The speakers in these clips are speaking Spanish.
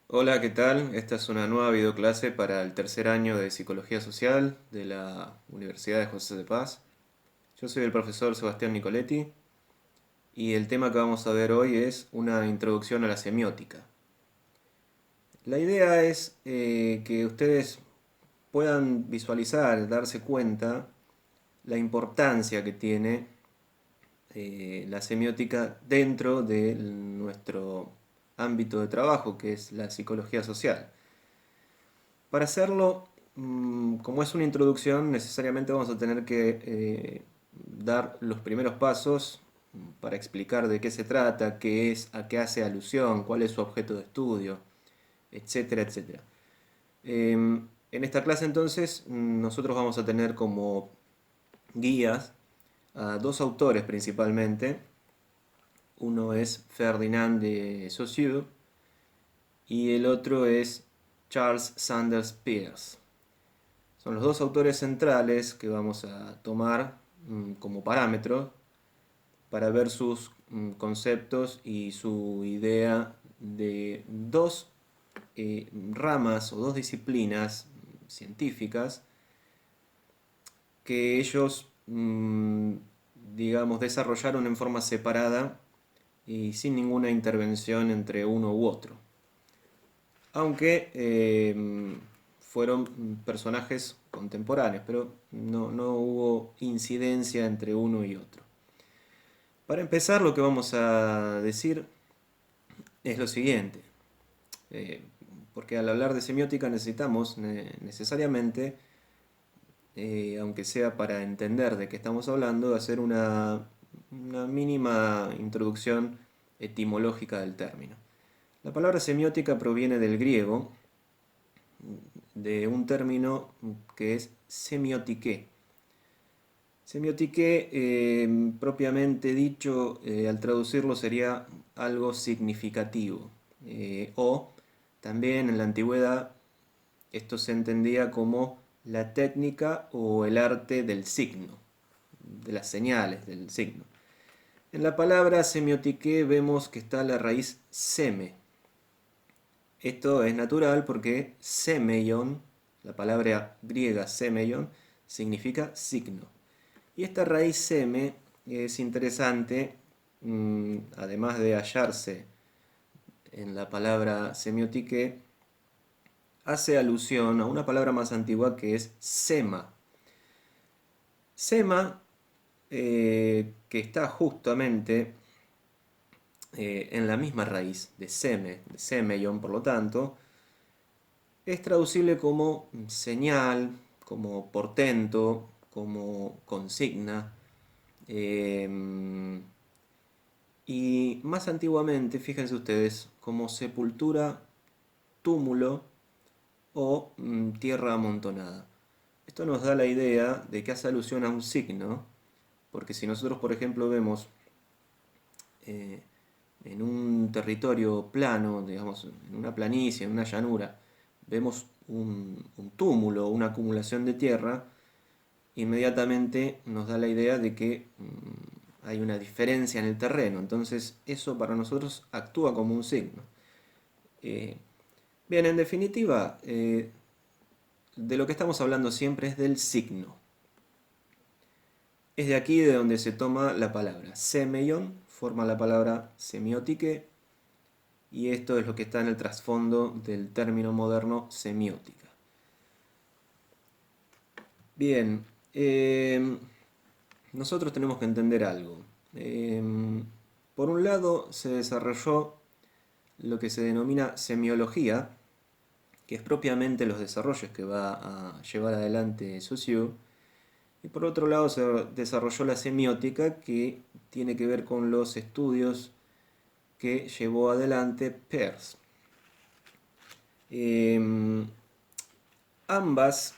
Hola, ¿qué tal? Esta es una nueva videoclase para el tercer año de Psicología Social de la Universidad de José de Paz. Yo soy el profesor Sebastián Nicoletti y el tema que vamos a ver hoy es una introducción a la semiótica. La idea es que ustedes puedan visualizar, darse cuenta la importancia que tiene la semiótica dentro de nuestro ámbito de trabajo, que es la psicología social. Para hacerlo, como es una introducción, necesariamente vamos a tener que dar los primeros pasos para explicar de qué se trata, qué es, a qué hace alusión, cuál es su objeto de estudio, etcétera, etcétera. En esta clase entonces nosotros vamos a tener como guías a dos autores principalmente. Uno es Ferdinand de Saussure y el otro es Charles Sanders Peirce. Son los dos autores centrales que vamos a tomar como parámetro para ver sus conceptos y su idea de dos ramas o dos disciplinas científicas que ellos, digamos, desarrollaron en forma separada y sin ninguna intervención entre uno u otro. Aunque fueron personajes contemporáneos, pero no hubo incidencia entre uno y otro. Para empezar, lo que vamos a decir es lo siguiente, eh, porque al hablar de semiótica necesitamos necesariamente, aunque sea para entender de qué estamos hablando, hacer una mínima introducción etimológica del término. La palabra semiótica proviene del griego, de un término que es semiotique. Semiotique, propiamente dicho, al traducirlo sería algo significativo. O también en la antigüedad esto se entendía como la técnica o el arte del signo, de las señales del signo. En la palabra semiotique vemos que está la raíz seme. Esto es natural porque semeion, la palabra griega semeion, significa signo. Y esta raíz seme es interesante, además de hallarse en la palabra semiotique, hace alusión a una palabra más antigua que es sema. Sema, que está justamente en la misma raíz de seme, de semeion, por lo tanto, es traducible como señal, como portento, como consigna. eh, y más antiguamente, fíjense ustedes, como sepultura, túmulo o tierra amontonada. Esto nos da la idea de que hace alusión a un signo, porque si nosotros, por ejemplo, vemos eh, en un territorio plano, digamos, en una planicie, en una llanura, vemos un túmulo, una acumulación de tierra, inmediatamente nos da la idea de que hay una diferencia en el terreno. Entonces eso para nosotros actúa como un signo. Eh, Bien, en definitiva, de lo que estamos hablando siempre es del signo. Es de aquí de donde se toma la palabra. Semeion forma la palabra semiótique y esto es lo que está en el trasfondo del término moderno semiótica. Bien, nosotros tenemos que entender algo. Por un lado se desarrolló lo que se denomina semiología, que es propiamente los desarrollos que va a llevar adelante Saussure, y por otro lado se desarrolló la semiótica, que tiene que ver con los estudios que llevó adelante Peirce. Ambas,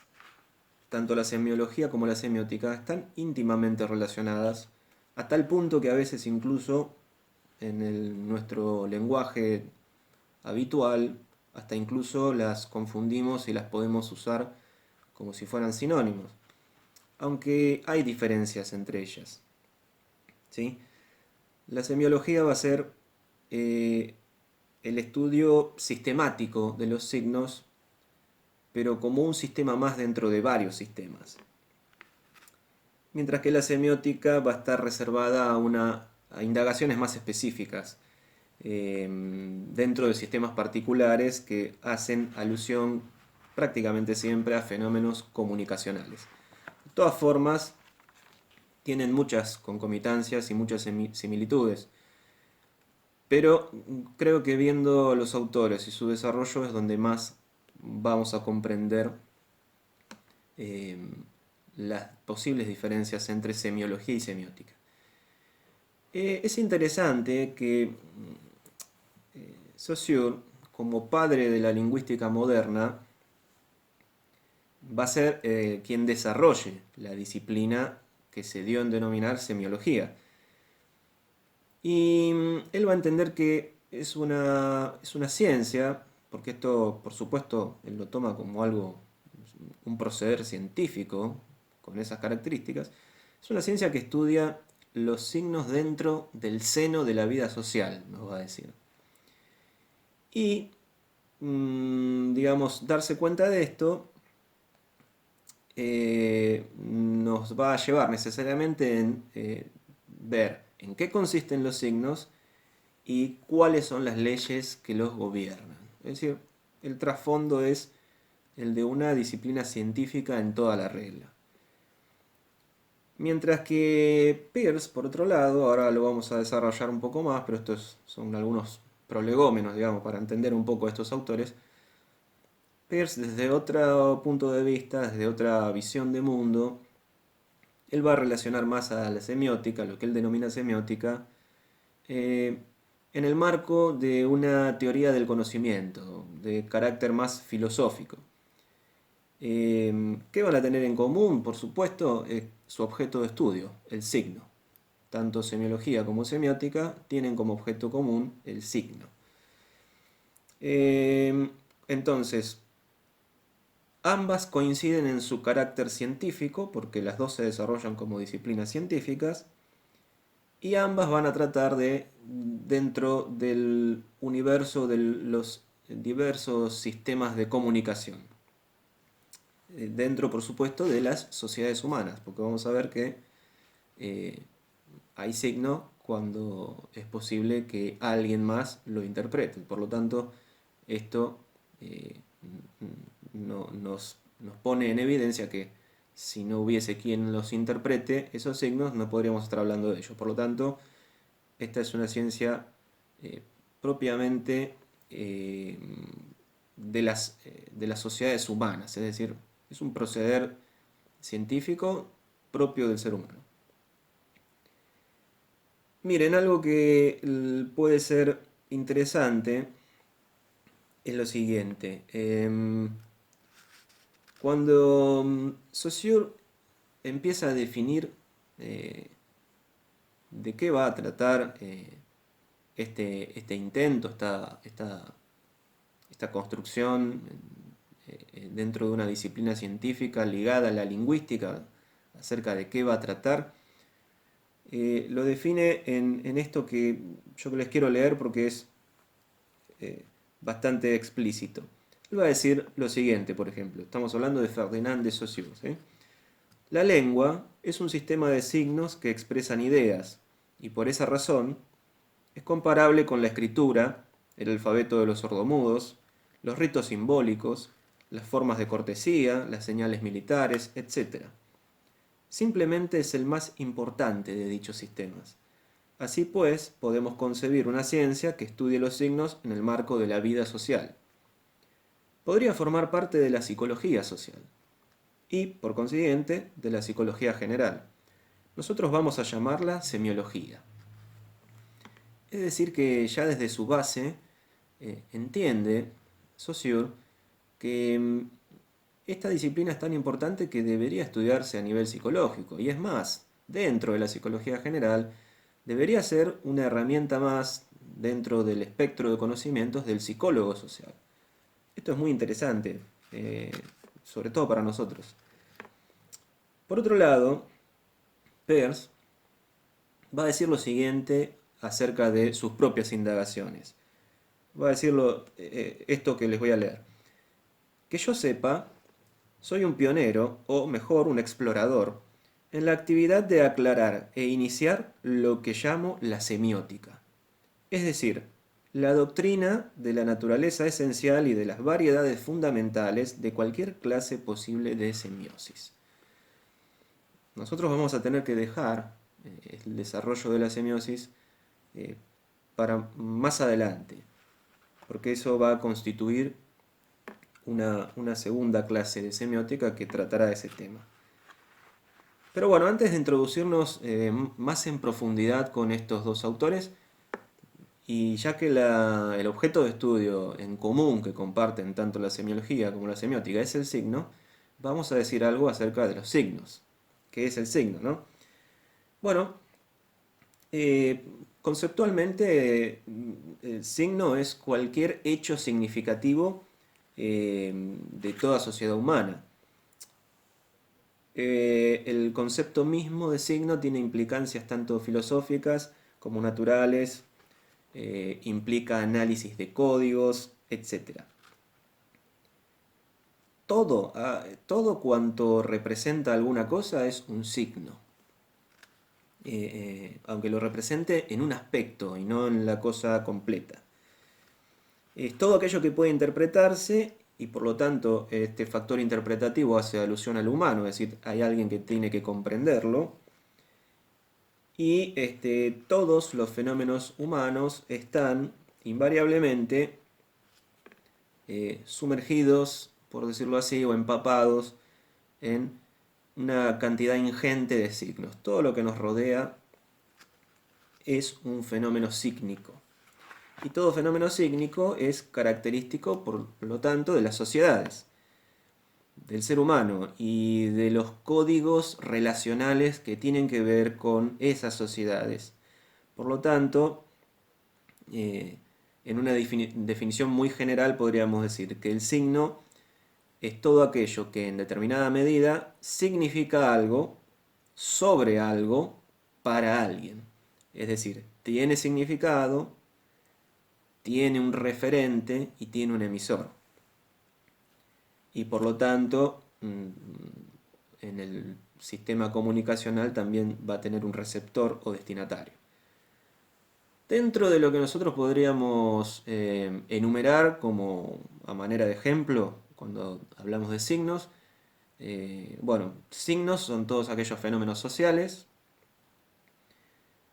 tanto la semiología como la semiótica, están íntimamente relacionadas, a tal punto que a veces incluso en nuestro lenguaje habitual, hasta incluso las confundimos y las podemos usar como si fueran sinónimos, aunque hay diferencias entre ellas. ¿Sí? La semiología va a ser, el estudio sistemático de los signos, pero como un sistema más dentro de varios sistemas. Mientras que la semiótica va a estar reservada a indagaciones más específicas dentro de sistemas particulares que hacen alusión prácticamente siempre a fenómenos comunicacionales. De todas formas, tienen muchas concomitancias y muchas similitudes, pero creo que viendo los autores y su desarrollo es donde más vamos a comprender eh, las posibles diferencias entre semiología y semiótica. Es interesante que Saussure, como padre de la lingüística moderna, va a ser quien desarrolle la disciplina que se dio en denominar semiología. Y él va a entender que es una ciencia, porque esto, por supuesto, él lo toma como algo, un proceder científico con esas características. Es una ciencia que estudia los signos dentro del seno de la vida social, nos va a decir. Y, digamos, darse cuenta de esto nos va a llevar necesariamente en ver en qué consisten los signos y cuáles son las leyes que los gobiernan. Es decir, el trasfondo es el de una disciplina científica en toda la regla. Mientras que Peirce, por otro lado, ahora lo vamos a desarrollar un poco más, pero estos son algunos prolegómenos, digamos, para entender un poco a estos autores. Peirce, desde otro punto de vista, desde otra visión de mundo, él va a relacionar más a la semiótica, lo que él denomina semiótica, eh, en el marco de una teoría del conocimiento, de carácter más filosófico. ¿Qué van a tener en común? Por supuesto, su objeto de estudio, el signo. Tanto semiología como semiótica tienen como objeto común el signo. Entonces, ambas coinciden en su carácter científico, porque las dos se desarrollan como disciplinas científicas, y ambas van a tratar de, dentro del universo de los diversos sistemas de comunicación. Dentro, por supuesto, de las sociedades humanas, porque vamos a ver que eh, hay signo cuando es posible que alguien más lo interprete. Por lo tanto, esto nos pone en evidencia que si no hubiese quien los interprete, esos signos no podríamos estar hablando de ellos. Por lo tanto, esta es una ciencia eh, propiamente de las sociedades humanas, es decir, es un proceder científico propio del ser humano. Miren, algo que puede ser interesante es lo siguiente. Cuando Saussure empieza a definir eh, de qué va a tratar este intento, esta construcción dentro de una disciplina científica ligada a la lingüística, acerca de qué va a tratar, lo define en esto que yo les quiero leer porque es bastante explícito. Él va a decir lo siguiente, por ejemplo, estamos hablando de Ferdinand de Saussure. ¿Sí? La lengua es un sistema de signos que expresan ideas y por esa razón es comparable con la escritura, el alfabeto de los sordomudos, los ritos simbólicos, las formas de cortesía, las señales militares, etc. Simplemente es el más importante de dichos sistemas. Así pues, podemos concebir una ciencia que estudie los signos en el marco de la vida social. Podría formar parte de la psicología social y, por consiguiente, de la psicología general. Nosotros vamos a llamarla semiología. Es decir, que ya desde su base entiende Saussure que esta disciplina es tan importante que debería estudiarse a nivel psicológico. Y es más, dentro de la psicología general, debería ser una herramienta más dentro del espectro de conocimientos del psicólogo social. Esto es muy interesante, sobre todo para nosotros. Por otro lado, Peirce va a decir lo siguiente acerca de sus propias indagaciones. Va a decirlo esto que les voy a leer. Que yo sepa, soy un pionero, o mejor, un explorador, en la actividad de aclarar e iniciar lo que llamo la semiótica. Es decir, la doctrina de la naturaleza esencial y de las variedades fundamentales de cualquier clase posible de semiosis. Nosotros vamos a tener que dejar el desarrollo de la semiosis eh, para más adelante, porque eso va a constituir una segunda clase de semiótica que tratará ese tema. Pero bueno, antes de introducirnos más en profundidad con estos dos autores, y ya que el objeto de estudio en común que comparten tanto la semiología como la semiótica es el signo, vamos a decir algo acerca de los signos. ¿Qué es el signo, no? Bueno, eh, conceptualmente el signo es cualquier hecho significativo de toda sociedad humana. El concepto mismo de signo tiene implicancias tanto filosóficas como naturales, implica análisis de códigos, etcétera. Todo cuanto representa alguna cosa es un signo, aunque lo represente en un aspecto y no en la cosa completa. Es todo aquello que puede interpretarse y por lo tanto este factor interpretativo hace alusión al humano, es decir, hay alguien que tiene que comprenderlo. Y todos los fenómenos humanos están invariablemente sumergidos, por decirlo así, o empapados en una cantidad ingente de signos. Todo lo que nos rodea es un fenómeno sígnico. Y todo fenómeno sígnico es característico, por lo tanto, de las sociedades, del ser humano y de los códigos relacionales que tienen que ver con esas sociedades. Por lo tanto, en una definición muy general podríamos decir que el signo es todo aquello que en determinada medida significa algo sobre algo para alguien. Es decir, tiene significado, tiene un referente y tiene un emisor. Y por lo tanto, en el sistema comunicacional también va a tener un receptor o destinatario. Dentro de lo que nosotros podríamos enumerar como a manera de ejemplo cuando hablamos de signos, bueno, signos son todos aquellos fenómenos sociales.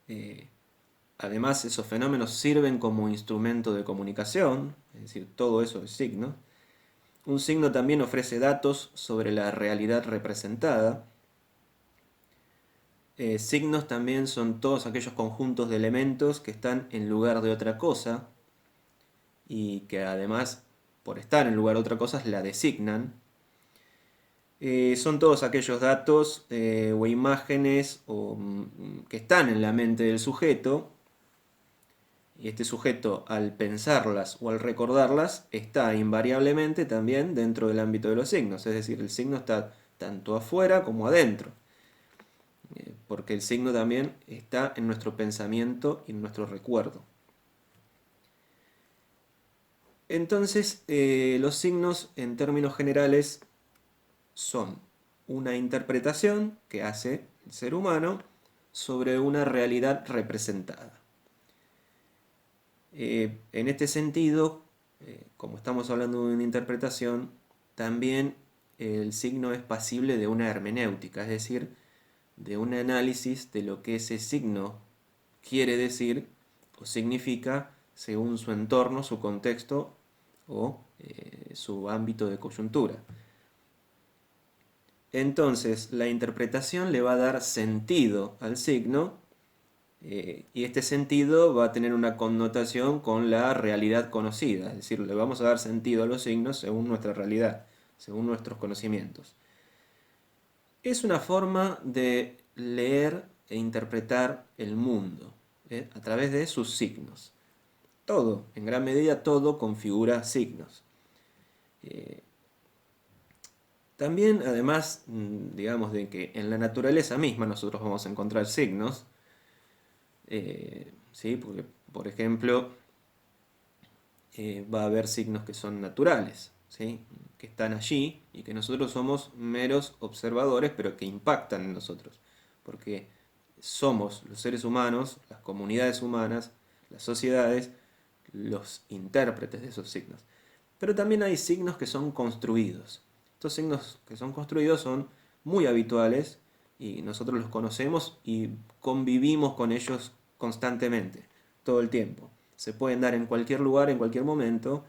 eh, Además, esos fenómenos sirven como instrumento de comunicación, es decir, todo eso es signo. Un signo también ofrece datos sobre la realidad representada. Signos también son todos aquellos conjuntos de elementos que están en lugar de otra cosa y que además, por estar en lugar de otra cosa, la designan. Son todos aquellos datos o imágenes que están en la mente del sujeto, y este sujeto al pensarlas o al recordarlas está invariablemente también dentro del ámbito de los signos, es decir, el signo está tanto afuera como adentro, porque el signo también está en nuestro pensamiento y en nuestro recuerdo. Entonces, los signos en términos generales son una interpretación que hace el ser humano sobre una realidad representada. En este sentido, como estamos hablando de una interpretación, también el signo es pasible de una hermenéutica, es decir, de un análisis de lo que ese signo quiere decir o significa según su entorno, su contexto o su ámbito de coyuntura. Entonces, la interpretación le va a dar sentido al signo y este sentido va a tener una connotación con la realidad conocida, es decir, le vamos a dar sentido a los signos según nuestra realidad, según nuestros conocimientos. Es una forma de leer e interpretar el mundo a través de sus signos. Todo, en gran medida todo configura signos. Eh, También, además, digamos de que en la naturaleza misma nosotros vamos a encontrar signos, ¿sí? Porque, por ejemplo, va a haber signos que son naturales, ¿sí? Que están allí y que nosotros somos meros observadores, pero que impactan en nosotros. Porque somos los seres humanos, las comunidades humanas, las sociedades, los intérpretes de esos signos. Pero también hay signos que son construidos. Estos signos que son construidos son muy habituales y nosotros los conocemos y convivimos con ellos constantemente, todo el tiempo. Se pueden dar en cualquier lugar, en cualquier momento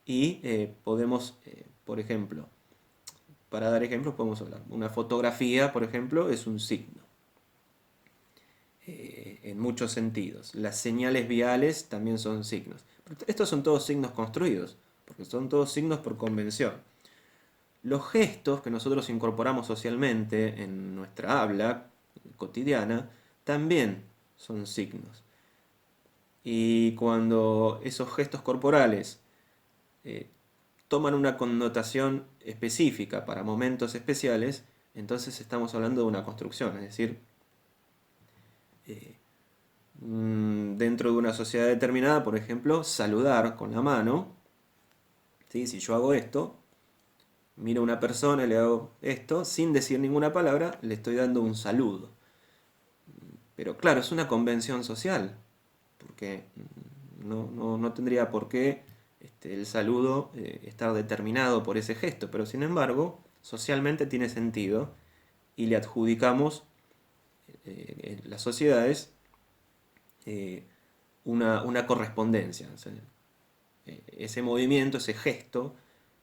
y podemos, por ejemplo, para dar ejemplos podemos hablar. Una fotografía, por ejemplo, es un signo en muchos sentidos. Las señales viales también son signos. Pero estos son todos signos construidos, porque son todos signos por convención. Los gestos que nosotros incorporamos socialmente en nuestra habla cotidiana también son signos. Y cuando esos gestos corporales eh, toman una connotación específica para momentos especiales, entonces estamos hablando de una construcción, es decir, eh, dentro de una sociedad determinada, por ejemplo, saludar con la mano, ¿sí? Si yo hago esto, miro a una persona y le hago esto, sin decir ninguna palabra, le estoy dando un saludo. Pero claro, es una convención social, porque no tendría por qué el saludo estar determinado por ese gesto, pero sin embargo, socialmente tiene sentido y le adjudicamos en las sociedades eh, una correspondencia. O sea, ese movimiento, ese gesto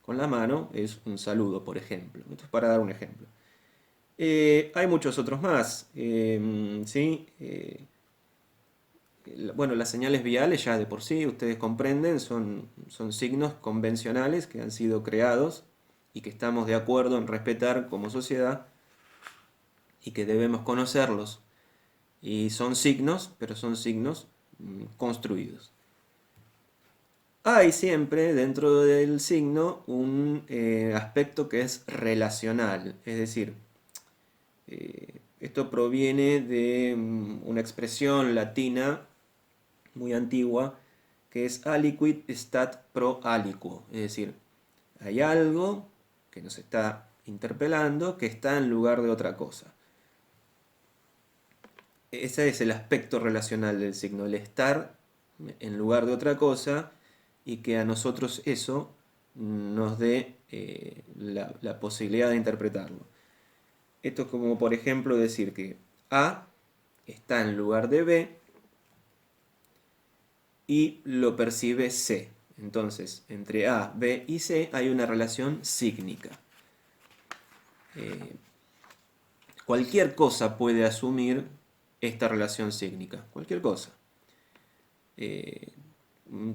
con la mano es un saludo, por ejemplo. Esto es para dar un ejemplo. Hay muchos otros más. ¿Sí? Bueno, las señales viales ya de por sí, ustedes comprenden, son signos convencionales que han sido creados y que estamos de acuerdo en respetar como sociedad y que debemos conocerlos. Y son signos, pero son signos construidos. Hay siempre dentro del signo un aspecto que es relacional, es decir, esto proviene de una expresión latina muy antigua que es aliquid stat pro aliquo, es decir, hay algo que nos está interpelando que está en lugar de otra cosa. Ese es el aspecto relacional del signo, el estar en lugar de otra cosa y que a nosotros eso nos dé la posibilidad de interpretarlo. Esto es como por ejemplo decir que A está en lugar de B y lo percibe C. Entonces, entre A, B y C hay una relación sígnica. Cualquier cosa puede asumir esta relación sígnica, cualquier cosa.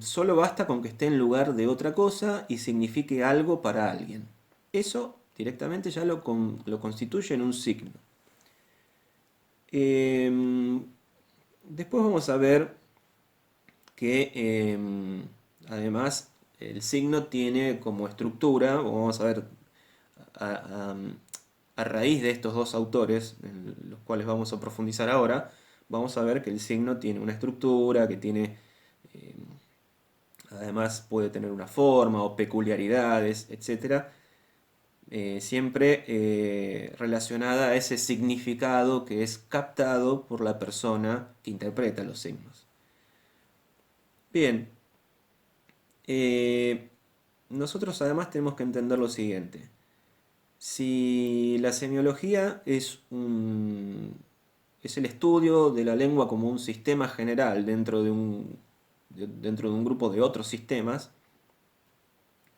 Solo basta con que esté en lugar de otra cosa y signifique algo para alguien. Eso directamente ya lo constituye en un signo. Después vamos a ver que además el signo tiene como estructura, o vamos a ver a, a- a raíz de estos dos autores, en los cuales vamos a profundizar ahora, vamos a ver que el signo tiene una estructura, que tiene, eh, además puede tener una forma o peculiaridades, etcétera, siempre relacionada a ese significado que es captado por la persona que interpreta los signos. Bien, eh, nosotros además tenemos que entender lo siguiente. Si la semiología es el estudio de la lengua como un sistema general dentro de un grupo de otros sistemas,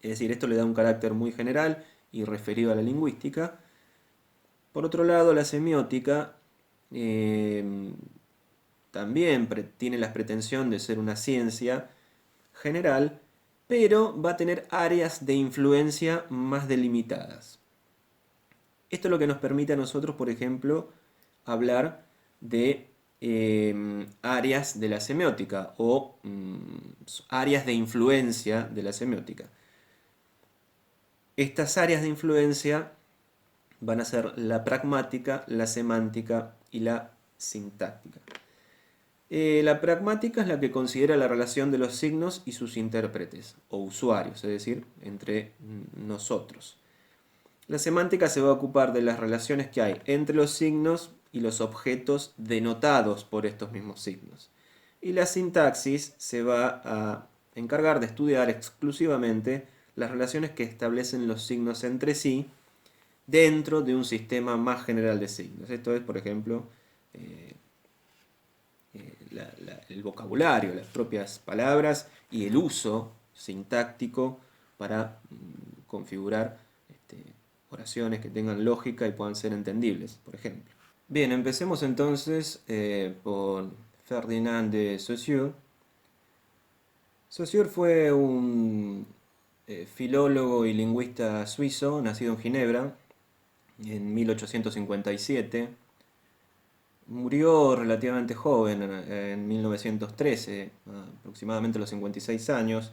es decir, esto le da un carácter muy general y referido a la lingüística. Por otro lado, la semiótica eh, también tiene la pretensión de ser una ciencia general, pero va a tener áreas de influencia más delimitadas. Esto es lo que nos permite a nosotros, por ejemplo, hablar de áreas de la semiótica o áreas de influencia de la semiótica. Estas áreas de influencia van a ser la pragmática, la semántica y la sintáctica. La pragmática es la que considera la relación de los signos y sus intérpretes, o usuarios, es decir, entre nosotros. La semántica se va a ocupar de las relaciones que hay entre los signos y los objetos denotados por estos mismos signos. Y la sintaxis se va a encargar de estudiar exclusivamente las relaciones que establecen los signos entre sí dentro de un sistema más general de signos. Esto es, por ejemplo, eh, el vocabulario, las propias palabras y el uso sintáctico para configurar oraciones que tengan lógica y puedan ser entendibles, por ejemplo. Bien, empecemos entonces por Ferdinand de Saussure. Saussure fue un filólogo y lingüista suizo, nacido en Ginebra en 1857. Murió relativamente joven, en 1913, aproximadamente a los 56 años.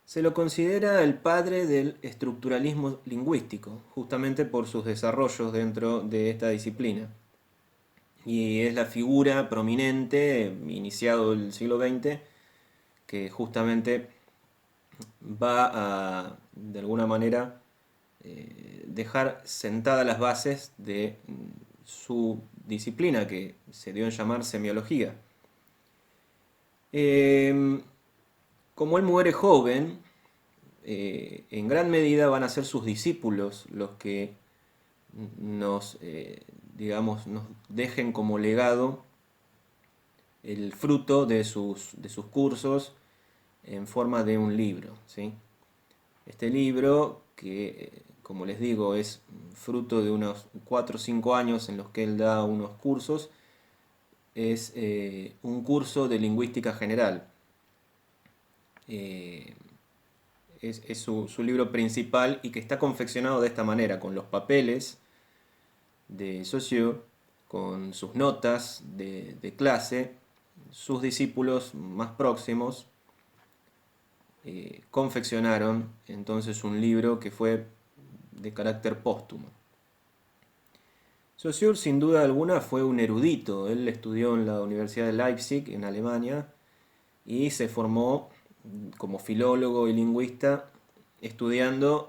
Se lo considera el padre del estructuralismo lingüístico, justamente por sus desarrollos dentro de esta disciplina. Y es la figura prominente, iniciado el siglo XX, que justamente va a, de alguna manera, dejar sentadas las bases de su disciplina, que se dio en llamar semiología. Como él muere joven, en gran medida van a ser sus discípulos los que nos, digamos, nos dejen como legado el fruto de sus cursos en forma de un libro, ¿sí? Este libro, que como les digo es fruto de unos 4 o 5 años en los que él da unos cursos, es un curso de lingüística general. Es su libro principal y que está confeccionado de esta manera, con los papeles de Saussure, con sus notas de clase, sus discípulos más próximos confeccionaron entonces un libro que fue de carácter póstumo. Saussure, sin duda alguna, fue un erudito. Él estudió en la Universidad de Leipzig, en Alemania, y se formó como filólogo y lingüista estudiando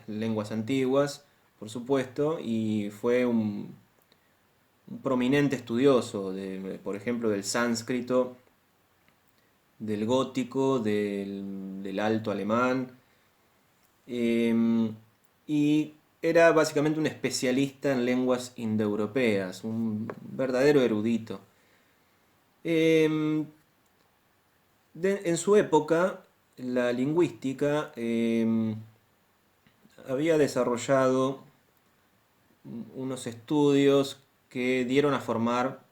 lenguas antiguas, por supuesto, y fue un prominente estudioso, por ejemplo, del sánscrito, del gótico, del alto alemán, y era básicamente un especialista en lenguas indoeuropeas, un verdadero erudito. En su época, la lingüística había desarrollado unos estudios que dieron a formar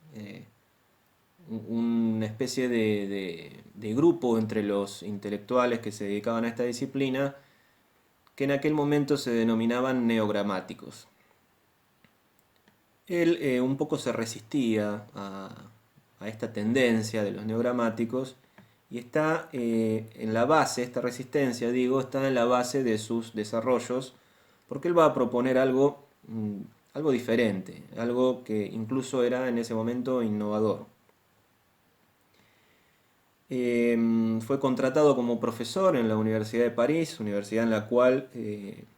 una especie de grupo entre los intelectuales que se dedicaban a esta disciplina, que en aquel momento se denominaban neogramáticos. Él un poco se resistía a esta tendencia de los neogramáticos, y está en la base, esta resistencia, digo, está en la base de sus desarrollos, porque él va a proponer algo diferente, algo que incluso era en ese momento innovador. Fue contratado como profesor en la Universidad de París, universidad en la cual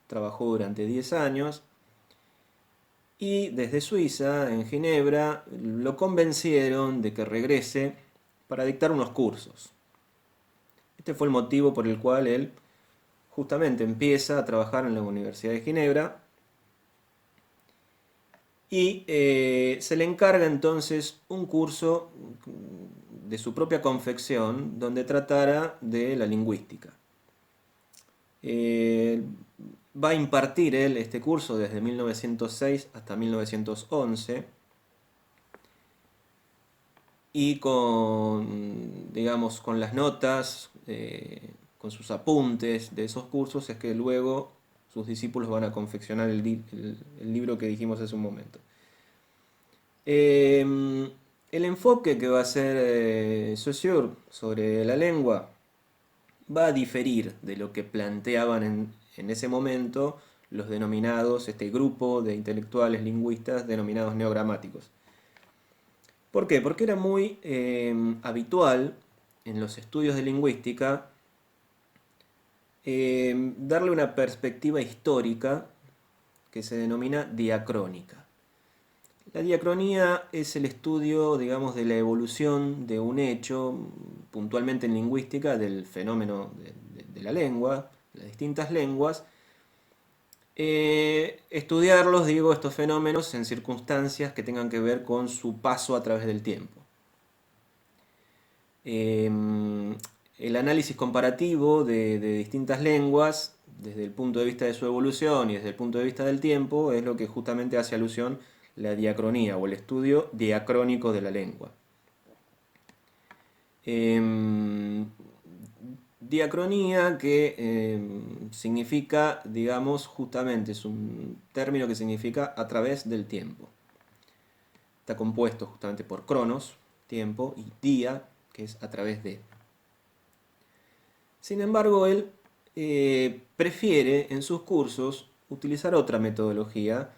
trabajó durante 10 años, y desde Suiza, en Ginebra, lo convencieron de que regrese para dictar unos cursos. Este fue el motivo por el cual él justamente empieza a trabajar en la Universidad de Ginebra, y se le encarga entonces un curso de su propia confección donde tratara de la lingüística. Va a impartir él este curso desde 1906 hasta 1911, y digamos, con las notas, con sus apuntes de esos cursos, es que luego sus discípulos van a confeccionar el libro que dijimos hace un momento. El enfoque que va a hacer Saussure sobre la lengua va a diferir de lo que planteaban en ese momento los denominados, este grupo de intelectuales lingüistas denominados neogramáticos. ¿Por qué? Porque era muy habitual en los estudios de lingüística darle una perspectiva histórica que se denomina diacrónica. La diacronía es el estudio, digamos, de la evolución de un hecho, puntualmente en lingüística, del fenómeno de la lengua, de las distintas lenguas. Estudiarlos, digo, estos fenómenos en circunstancias que tengan que ver con su paso a través del tiempo. El análisis comparativo de distintas lenguas, desde el punto de vista de su evolución y desde el punto de vista del tiempo, es lo que justamente hace alusión la diacronía o el estudio diacrónico de la lengua. Diacronía que significa, digamos, justamente es un término que significa a través del tiempo. Está compuesto justamente por cronos, tiempo, y día, que es a través de. Sin embargo, él prefiere en sus cursos utilizar otra metodología,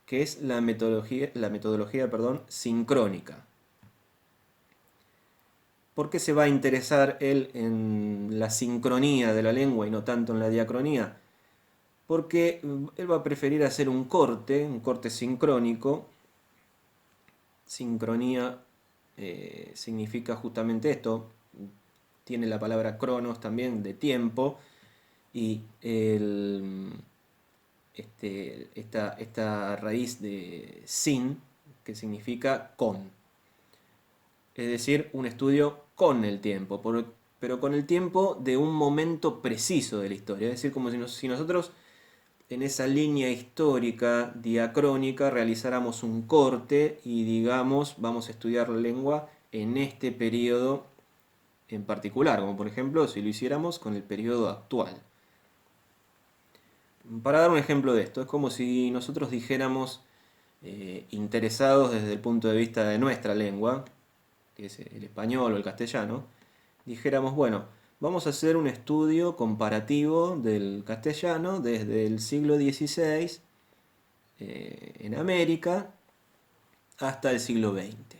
que es la metodología, sincrónica. ¿Por qué se va a interesar él en la sincronía de la lengua y no tanto en la diacronía? Porque él va a preferir hacer un corte sincrónico. Sincronía significa justamente esto, tiene la palabra cronos también, de tiempo, y esta raíz de sin, que significa con. Es decir, un estudio con el tiempo, pero con el tiempo de un momento preciso de la historia. Es decir, como si nosotros en esa línea histórica diacrónica realizáramos un corte y digamos, vamos a estudiar la lengua en este periodo en particular, como por ejemplo si lo hiciéramos con el periodo actual. Para dar un ejemplo de esto, es como si nosotros dijéramos, interesados desde el punto de vista de nuestra lengua, que es el español o el castellano, dijéramos, bueno, vamos a hacer un estudio comparativo del castellano desde el siglo XVI en América hasta el siglo XX.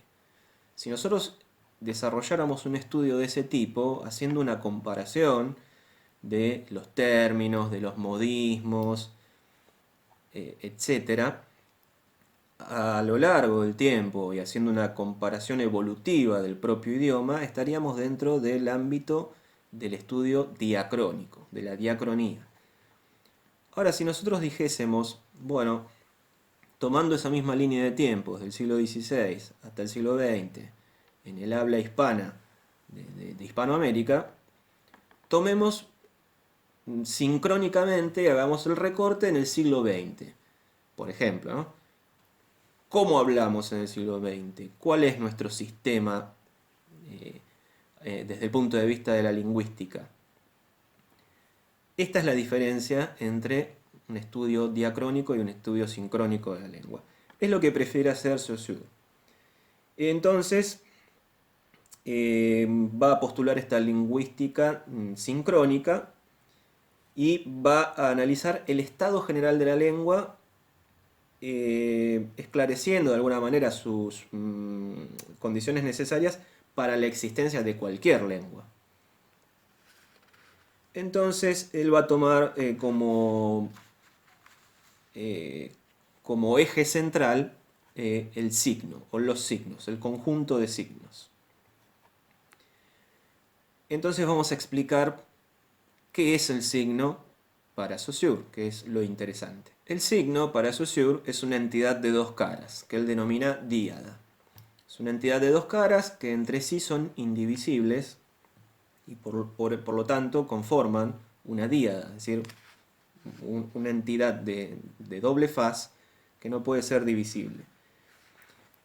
Si nosotros desarrolláramos un estudio de ese tipo, haciendo una comparación de los términos, de los modismos, etcétera, a lo largo del tiempo y haciendo una comparación evolutiva del propio idioma, estaríamos dentro del ámbito del estudio diacrónico, de la diacronía. Ahora, si nosotros dijésemos, bueno, tomando esa misma línea de tiempo, desde el siglo XVI hasta el siglo XX, en el habla hispana de Hispanoamérica, tomemos sincrónicamente, hagamos el recorte en el siglo XX, por ejemplo, ¿no? ¿Cómo hablamos en el siglo XX? ¿Cuál es nuestro sistema desde el punto de vista de la lingüística? Esta es la diferencia entre un estudio diacrónico y un estudio sincrónico de la lengua. Es lo que prefiere hacer Saussure. Entonces, va a postular esta lingüística sincrónica y va a analizar el estado general de la lengua, esclareciendo de alguna manera sus condiciones necesarias para la existencia de cualquier lengua. Entonces él va a tomar como eje central el signo o los signos, el conjunto de signos. Entonces vamos a explicar qué es el signo para Saussure, que es lo interesante. El signo para Saussure es una entidad de dos caras, que él denomina díada. Es una entidad de dos caras que entre sí son indivisibles y por lo tanto conforman una díada, es decir, una entidad de doble faz que no puede ser divisible.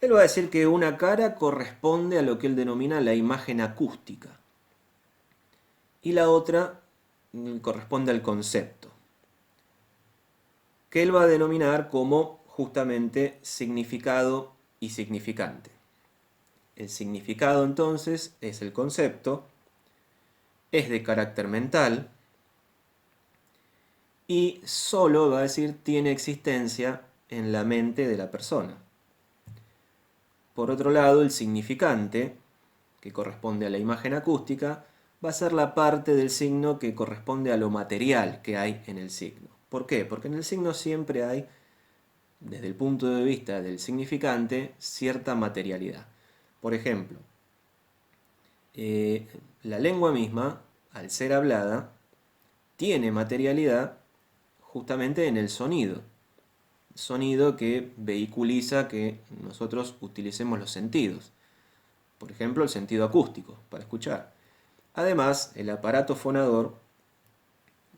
Él va a decir que una cara corresponde a lo que él denomina la imagen acústica y la otra corresponde al concepto, que él va a denominar como justamente significado y significante. El significado entonces es el concepto, es de carácter mental y solo, va a decir, tiene existencia en la mente de la persona. Por otro lado, el significante, que corresponde a la imagen acústica, va a ser la parte del signo que corresponde a lo material que hay en el signo. ¿Por qué? Porque en el signo siempre hay, desde el punto de vista del significante, cierta materialidad. Por ejemplo, la lengua misma, al ser hablada, tiene materialidad justamente en el sonido. Sonido que vehiculiza que nosotros utilicemos los sentidos. Por ejemplo, el sentido acústico, para escuchar. Además, el aparato fonador,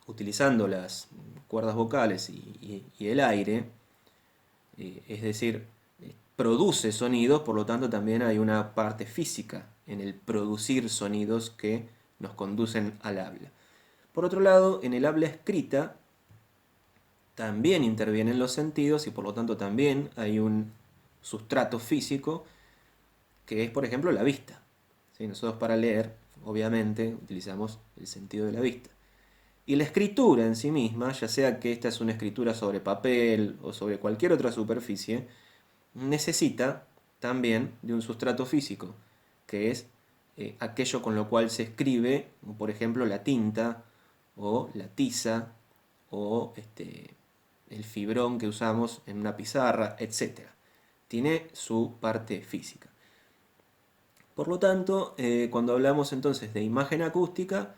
utilizando las cuerdas vocales y el aire, es decir, produce sonidos, por lo tanto también hay una parte física en el producir sonidos que nos conducen al habla. Por otro lado, en el habla escrita también intervienen los sentidos y por lo tanto también hay un sustrato físico que es, por ejemplo, la vista. ¿Sí? Nosotros para leer, obviamente, utilizamos el sentido de la vista. Y la escritura en sí misma, ya sea que esta es una escritura sobre papel o sobre cualquier otra superficie, necesita también de un sustrato físico, que es aquello con lo cual se escribe, por ejemplo, la tinta o la tiza o el fibrón que usamos en una pizarra, etc. Tiene su parte física. Por lo tanto, cuando hablamos entonces de imagen acústica,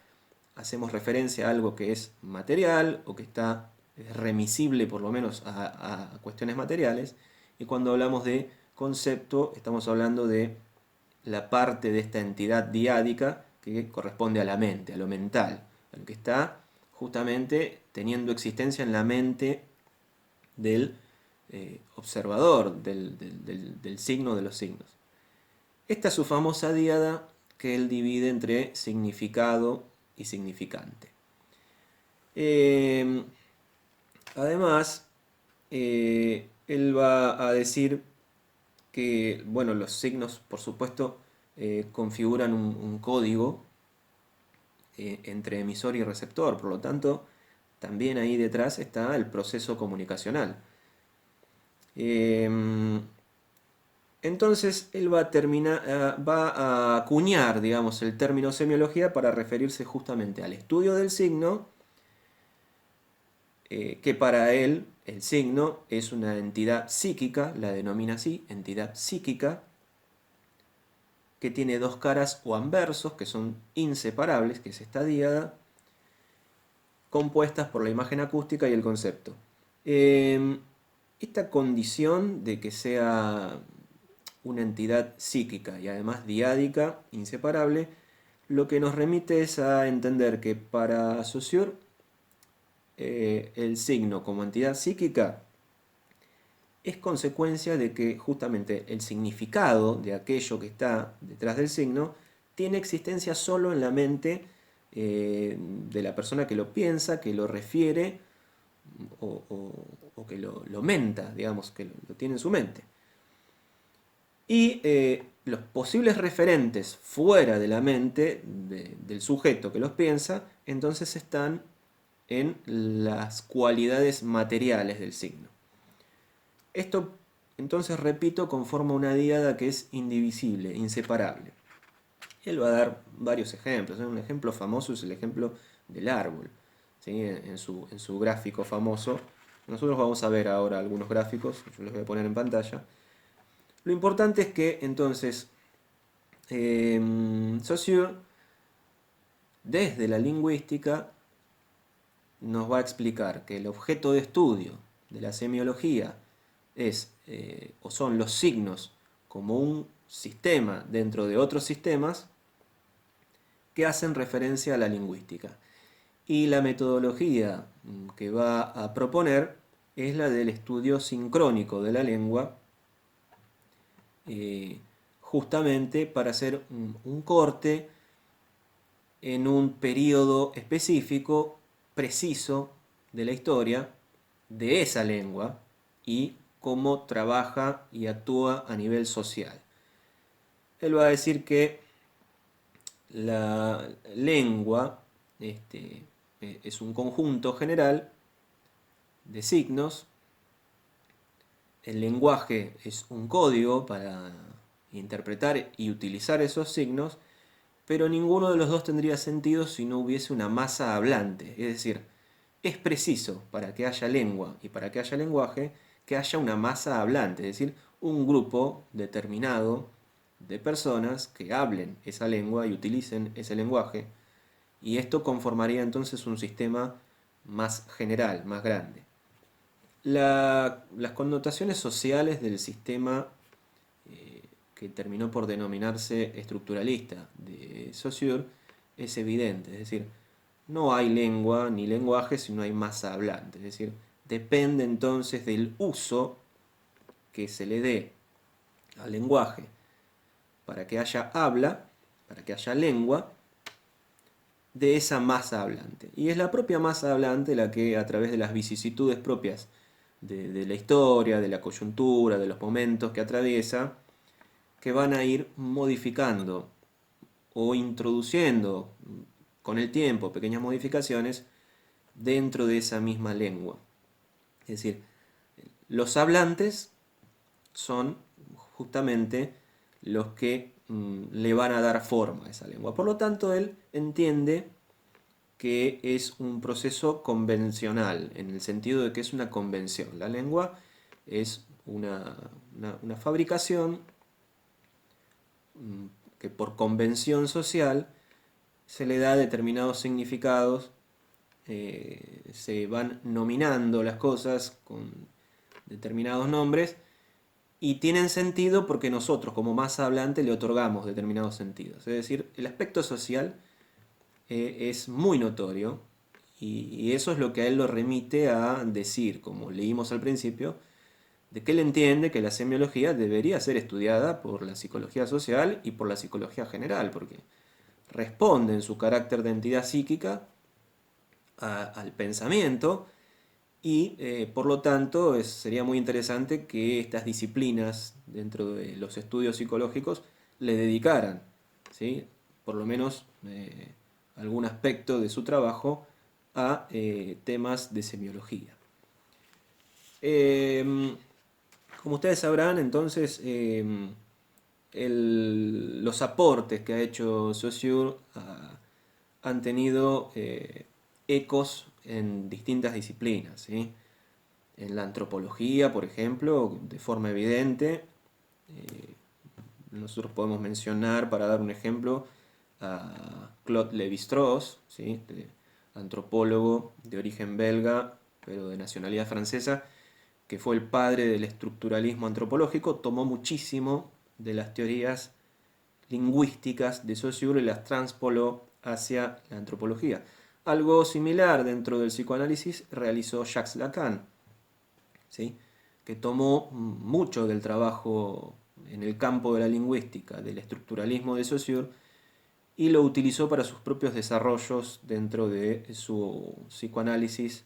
hacemos referencia a algo que es material o que está remisible por lo menos a cuestiones materiales. Y cuando hablamos de concepto, estamos hablando de la parte de esta entidad diádica que corresponde a la mente, a lo mental, a lo que está justamente teniendo existencia en la mente del observador, del signo de los signos. Esta es su famosa díada que él divide entre significado y significante. Además, él va a decir que, bueno, los signos, por supuesto, configuran un código entre emisor y receptor, por lo tanto, también ahí detrás está el proceso comunicacional. Entonces él va a acuñar, digamos, el término semiología para referirse justamente al estudio del signo, que para él el signo es una entidad psíquica, la denomina así, entidad psíquica, que tiene dos caras o anversos, que son inseparables, que es esta díada, compuestas por la imagen acústica y el concepto. Esta condición de que sea una entidad psíquica y además diádica, inseparable, lo que nos remite es a entender que para Saussure el signo como entidad psíquica es consecuencia de que justamente el significado de aquello que está detrás del signo tiene existencia solo en la mente de la persona que lo piensa, que lo refiere o que lo menta, digamos, que lo tiene en su mente. Y los posibles referentes fuera de la mente del sujeto que los piensa, entonces están en las cualidades materiales del signo. Esto, entonces, repito, conforma una díada que es indivisible, inseparable. Él va a dar varios ejemplos. Un ejemplo famoso es el ejemplo del árbol. ¿Sí? En su gráfico famoso. Nosotros vamos a ver ahora algunos gráficos, yo los voy a poner en pantalla. Lo importante es que entonces Saussure, desde la lingüística, nos va a explicar que el objeto de estudio de la semiología es o son los signos como un sistema dentro de otros sistemas que hacen referencia a la lingüística. Y la metodología que va a proponer es la del estudio sincrónico de la lengua, justamente para hacer un corte en un periodo específico, preciso de la historia de esa lengua y cómo trabaja y actúa a nivel social. Él va a decir que la lengua es un conjunto general de signos. El lenguaje es un código para interpretar y utilizar esos signos, pero ninguno de los dos tendría sentido si no hubiese una masa hablante. Es decir, es preciso para que haya lengua y para que haya lenguaje que haya una masa hablante, es decir, un grupo determinado de personas que hablen esa lengua y utilicen ese lenguaje, y esto conformaría entonces un sistema más general, más grande. Las connotaciones sociales del sistema que terminó por denominarse estructuralista de Saussure es evidente, es decir, no hay lengua ni lenguaje si no hay masa hablante, es decir, depende entonces del uso que se le dé al lenguaje para que haya habla, para que haya lengua, de esa masa hablante. Y es la propia masa hablante la que, a través de las vicisitudes propias de la historia, de la coyuntura, de los momentos que atraviesa, que van a ir modificando o introduciendo con el tiempo pequeñas modificaciones dentro de esa misma lengua. Es decir, los hablantes son justamente los que le van a dar forma a esa lengua. Por lo tanto, él entiende que es un proceso convencional, en el sentido de que es una convención. La lengua es una fabricación que por convención social se le da determinados significados, se van nominando las cosas con determinados nombres y tienen sentido porque nosotros como masa hablante le otorgamos determinados sentidos. Es decir, el aspecto social es muy notorio y eso es lo que a él lo remite a decir, como leímos al principio, de que él entiende que la semiología debería ser estudiada por la psicología social y por la psicología general, porque responde en su carácter de entidad psíquica al pensamiento y por lo tanto sería muy interesante que estas disciplinas dentro de los estudios psicológicos le dedicaran, ¿sí? Por lo menos algún aspecto de su trabajo a temas de semiología. Como ustedes sabrán, entonces, los aportes que ha hecho Saussure han tenido ecos en distintas disciplinas, ¿sí? En la antropología, por ejemplo, de forma evidente, nosotros podemos mencionar, para dar un ejemplo, a Claude Lévi-Strauss, ¿sí? Antropólogo de origen belga, pero de nacionalidad francesa, que fue el padre del estructuralismo antropológico, tomó muchísimo de las teorías lingüísticas de Saussure y las transpoló hacia la antropología. Algo similar dentro del psicoanálisis realizó Jacques Lacan, ¿sí? Que tomó mucho del trabajo en el campo de la lingüística, del estructuralismo de Saussure, y lo utilizó para sus propios desarrollos dentro de su psicoanálisis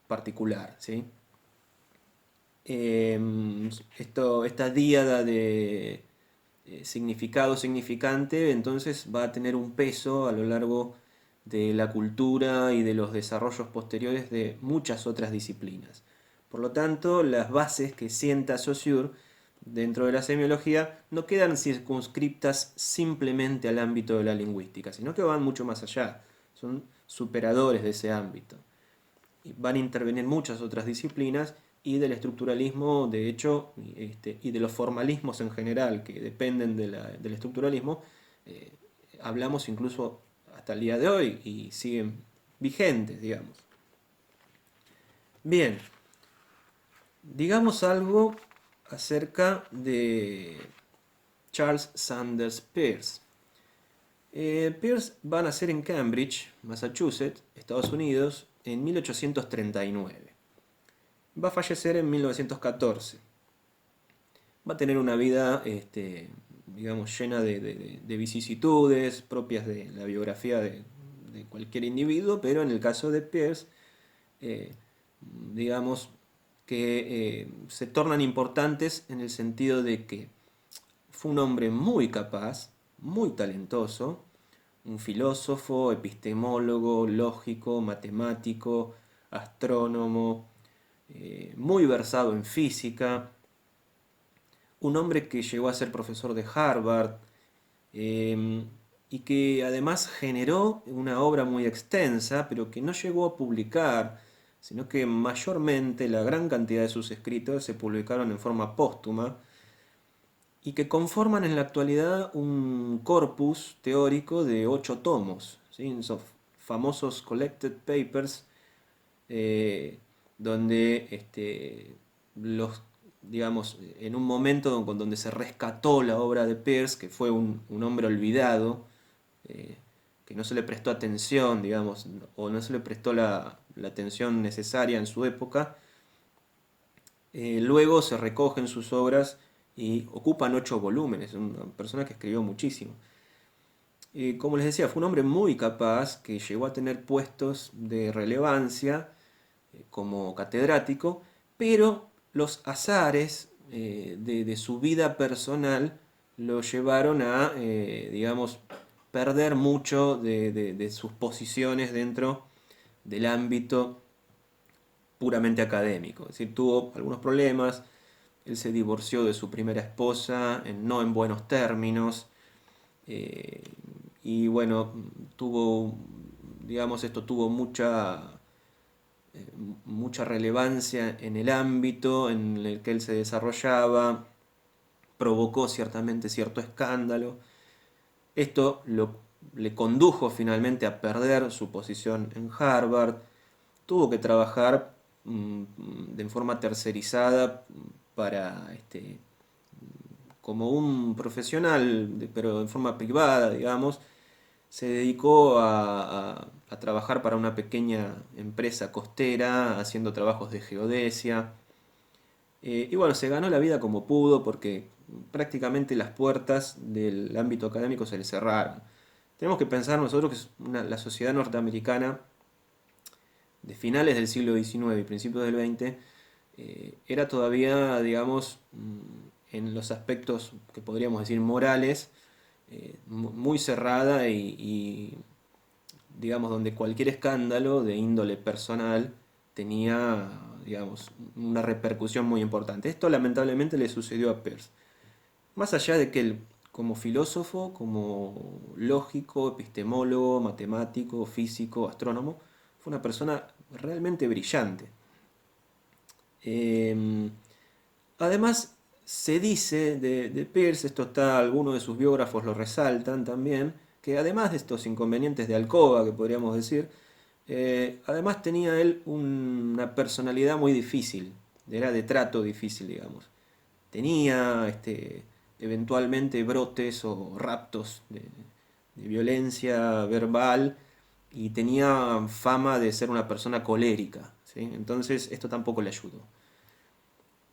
particular, ¿sí? Esta díada de significado significante entonces va a tener un peso a lo largo de la cultura y de los desarrollos posteriores de muchas otras disciplinas. Por lo tanto, las bases que sienta Saussure dentro de la semiología no quedan circunscriptas simplemente al ámbito de la lingüística, sino que van mucho más allá, son superadores de ese ámbito. Y van a intervenir muchas otras disciplinas y del estructuralismo, de hecho, y de los formalismos en general que dependen del estructuralismo, hablamos incluso hasta el día de hoy y siguen vigentes, digamos. Bien, digamos algo acerca de Charles Sanders Peirce. Peirce va a nacer en Cambridge, Massachusetts, Estados Unidos, en 1839. Va a fallecer en 1914. Va a tener una vida, digamos, llena de vicisitudes propias de la biografía de cualquier individuo, pero en el caso de Peirce, digamos que se tornan importantes en el sentido de que fue un hombre muy capaz, muy talentoso, un filósofo, epistemólogo, lógico, matemático, astrónomo, muy versado en física, un hombre que llegó a ser profesor de Harvard, y que además generó una obra muy extensa, pero que no llegó a publicar, sino que mayormente la gran cantidad de sus escritos se publicaron en forma póstuma y que conforman en la actualidad un corpus teórico de 8 tomos, ¿sí? Esos famosos Collected Papers, eh, donde los, digamos, en un momento donde se rescató la obra de Peirce, que fue un hombre olvidado, eh, que no se le prestó atención, digamos, o no se le prestó la atención necesaria en su época. Luego se recogen sus obras y ocupan 8 volúmenes, una persona que escribió muchísimo. Como les decía, fue un hombre muy capaz que llegó a tener puestos de relevancia como catedrático, pero los azares de su vida personal lo llevaron a, digamos, perder mucho de sus posiciones dentro del ámbito puramente académico. Es decir, tuvo algunos problemas, él se divorció de su primera esposa, no en buenos términos, eh, y bueno, tuvo, digamos, esto tuvo mucha relevancia en el ámbito en el que él se desarrollaba, provocó ciertamente cierto escándalo. Esto le condujo finalmente a perder su posición en Harvard, tuvo que trabajar de forma tercerizada para como un profesional, pero en forma privada, digamos. Se dedicó a trabajar para una pequeña empresa costera, haciendo trabajos de geodesia. Y bueno, se ganó la vida como pudo porque prácticamente las puertas del ámbito académico se le cerraron. Tenemos que pensar nosotros que la sociedad norteamericana de finales del siglo XIX y principios del XX era todavía, digamos, en los aspectos que podríamos decir morales, muy cerrada y, digamos, donde cualquier escándalo de índole personal tenía, digamos, una repercusión muy importante. Esto lamentablemente le sucedió a Peirce. Más allá de que él, como filósofo, como lógico, epistemólogo, matemático, físico, astrónomo, fue una persona realmente brillante. Eh, Además, se dice de Peirce, esto está, algunos de sus biógrafos lo resaltan también, que además de estos inconvenientes de alcoba, que podríamos decir, además tenía él una personalidad muy difícil, era de trato difícil, digamos. Tenía eventualmente brotes o raptos de violencia verbal y tenía fama de ser una persona colérica, ¿sí? Entonces esto tampoco le ayudó.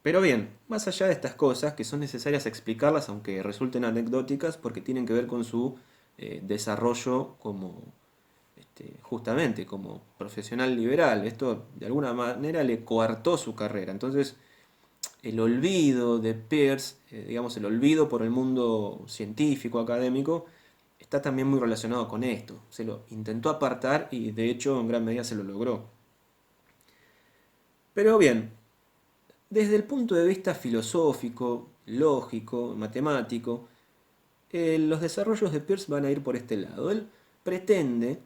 Pero bien, más allá de estas cosas, que son necesarias explicarlas, aunque resulten anecdóticas, porque tienen que ver con su desarrollo como, justamente, como profesional liberal. Esto de alguna manera le coartó su carrera. Entonces, el olvido de Peirce, digamos, el olvido por el mundo científico, académico, está también muy relacionado con esto. Se lo intentó apartar y de hecho en gran medida se lo logró. Pero bien, desde el punto de vista filosófico, lógico, matemático, los desarrollos de Peirce van a ir por este lado. Él pretende,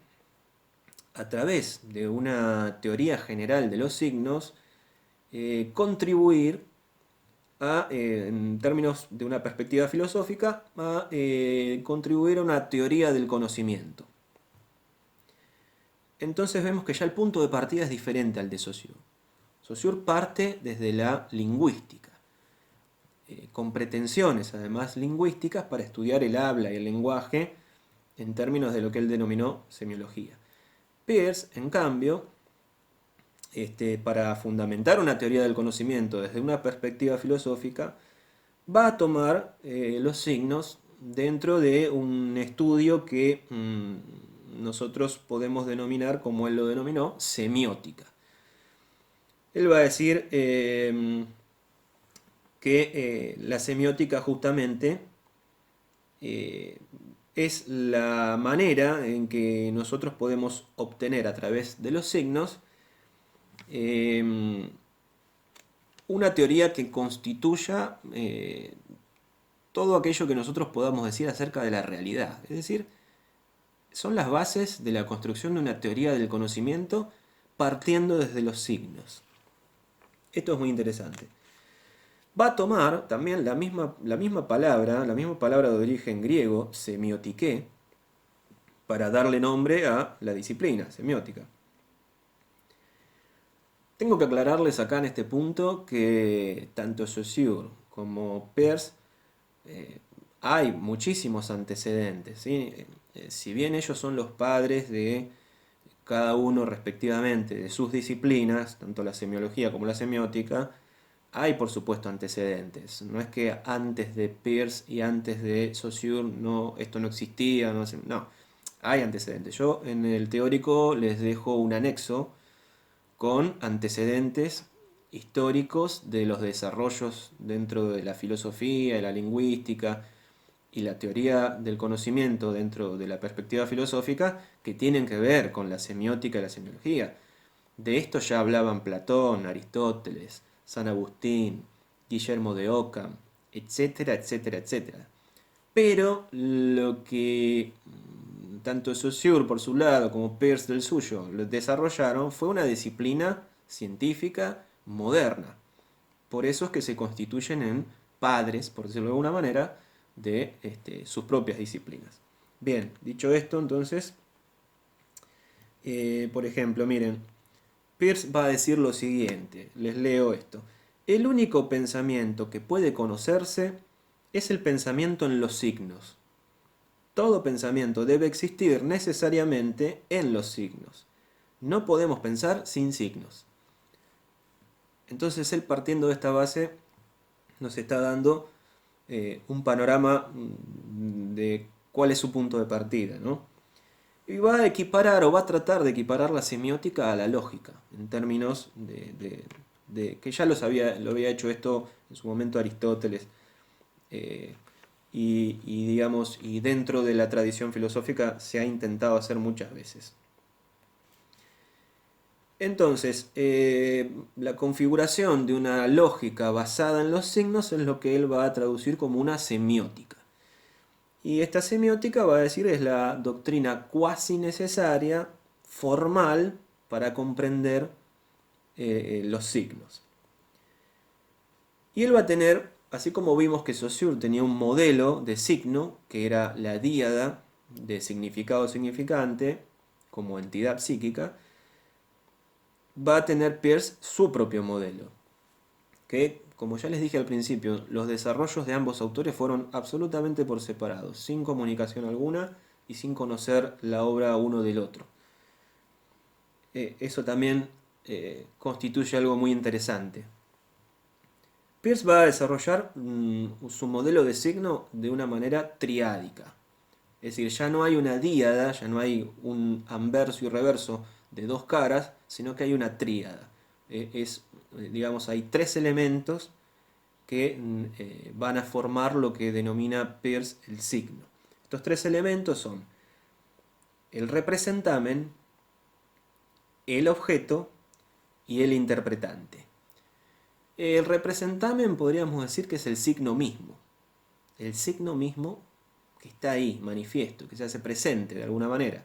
a través de una teoría general de los signos, contribuir a, en términos de una perspectiva filosófica, a contribuir a una teoría del conocimiento. Entonces vemos que ya el punto de partida es diferente al de Saussure. Saussure parte desde la lingüística, con pretensiones además lingüísticas para estudiar el habla y el lenguaje en términos de lo que él denominó semiología. Peirce, en cambio, para fundamentar una teoría del conocimiento desde una perspectiva filosófica, va a tomar los signos dentro de un estudio que nosotros podemos denominar, como él lo denominó, semiótica. Él va a decir que la semiótica justamente es la manera en que nosotros podemos obtener a través de los signos una teoría que constituya todo aquello que nosotros podamos decir acerca de la realidad. Es decir, son las bases de la construcción de una teoría del conocimiento partiendo desde los signos. Esto es muy interesante. Va a tomar también la misma palabra de origen griego, semiotiqué, para darle nombre a la disciplina, semiótica. Tengo que aclararles acá en este punto que tanto Saussure como Peirce hay muchísimos antecedentes, ¿sí? Si bien ellos son los padres de cada uno respectivamente de sus disciplinas, tanto la semiología como la semiótica, hay por supuesto antecedentes. No es que antes de Peirce y antes de Saussure esto no existía, no, hay antecedentes. Yo en el teórico les dejo un anexo con antecedentes históricos de los desarrollos dentro de la filosofía, de la lingüística y la teoría del conocimiento dentro de la perspectiva filosófica que tienen que ver con la semiótica y la semiología. De esto ya hablaban Platón, Aristóteles, San Agustín, Guillermo de Ockham, etcétera, etcétera, etcétera. Pero lo que tanto Saussure por su lado como Peirce del suyo lo desarrollaron fue una disciplina científica moderna. Por eso es que se constituyen en padres, por decirlo de alguna manera, de sus propias disciplinas. Bien, dicho esto, entonces, por ejemplo, miren, Peirce va a decir lo siguiente, les leo esto. El único pensamiento que puede conocerse es el pensamiento en los signos. Todo pensamiento debe existir necesariamente en los signos. No podemos pensar sin signos. Entonces él, partiendo de esta base, nos está dando un panorama de cuál es su punto de partida, ¿no? Y va a equiparar o va a tratar de equiparar la semiótica a la lógica, en términos de que ya lo había hecho esto en su momento Aristóteles, digamos, y dentro de la tradición filosófica se ha intentado hacer muchas veces. Entonces, la configuración de una lógica basada en los signos es lo que él va a traducir como una semiótica. Y esta semiótica, va a decir, es la doctrina cuasi necesaria, formal, para comprender los signos. Y él va a tener, así como vimos que Saussure tenía un modelo de signo, que era la díada de significado significante, como entidad psíquica, va a tener Peirce su propio modelo, que, como ya les dije al principio, los desarrollos de ambos autores fueron absolutamente por separado, sin comunicación alguna y sin conocer la obra uno del otro. Eso también constituye algo muy interesante. Peirce va a desarrollar su modelo de signo de una manera triádica. Es decir, ya no hay una díada, ya no hay un anverso y reverso de dos caras, sino que hay una tríada. Digamos, hay tres elementos que van a formar lo que denomina Peirce el signo. Estos tres elementos son el representamen, el objeto y el interpretante. El representamen podríamos decir que es el signo mismo. El signo mismo que está ahí, manifiesto, que se hace presente de alguna manera.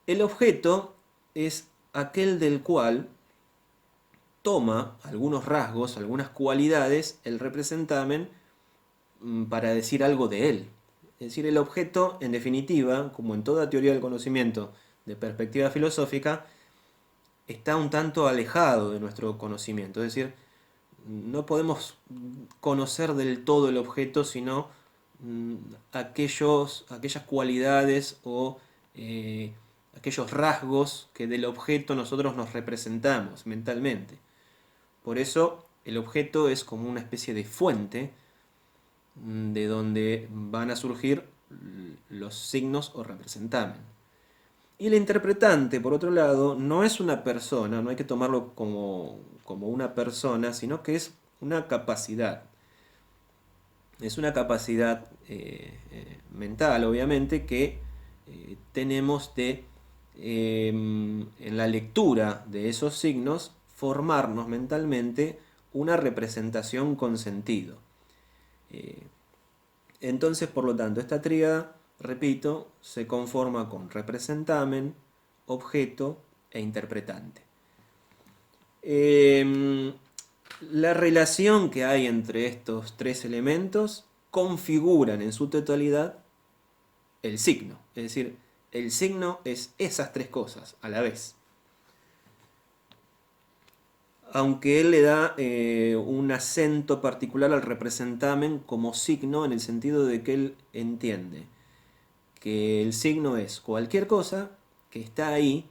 El objeto es aquel del cual toma algunos rasgos, algunas cualidades, el representamen para decir algo de él. Es decir, el objeto, en definitiva, como en toda teoría del conocimiento de perspectiva filosófica, está un tanto alejado de nuestro conocimiento. Es decir, no podemos conocer del todo el objeto, sino aquellas cualidades o aquellos rasgos que del objeto nosotros nos representamos mentalmente. Por eso el objeto es como una especie de fuente de donde van a surgir los signos o representamen. Y el interpretante, por otro lado, no es una persona, no hay que tomarlo como una persona, sino que es una capacidad. Es una capacidad mental, obviamente, que tenemos de, en la lectura de esos signos, formarnos mentalmente una representación con sentido. Eh, entonces, por lo tanto, esta tríada, repito, se conforma con representamen, objeto e interpretante. La relación que hay entre estos tres elementos configuran en su totalidad el signo. Es decir, el signo es esas tres cosas a la vez. Aunque él le da un acento particular al representamen como signo en el sentido de que él entiende que el signo es cualquier cosa que está ahí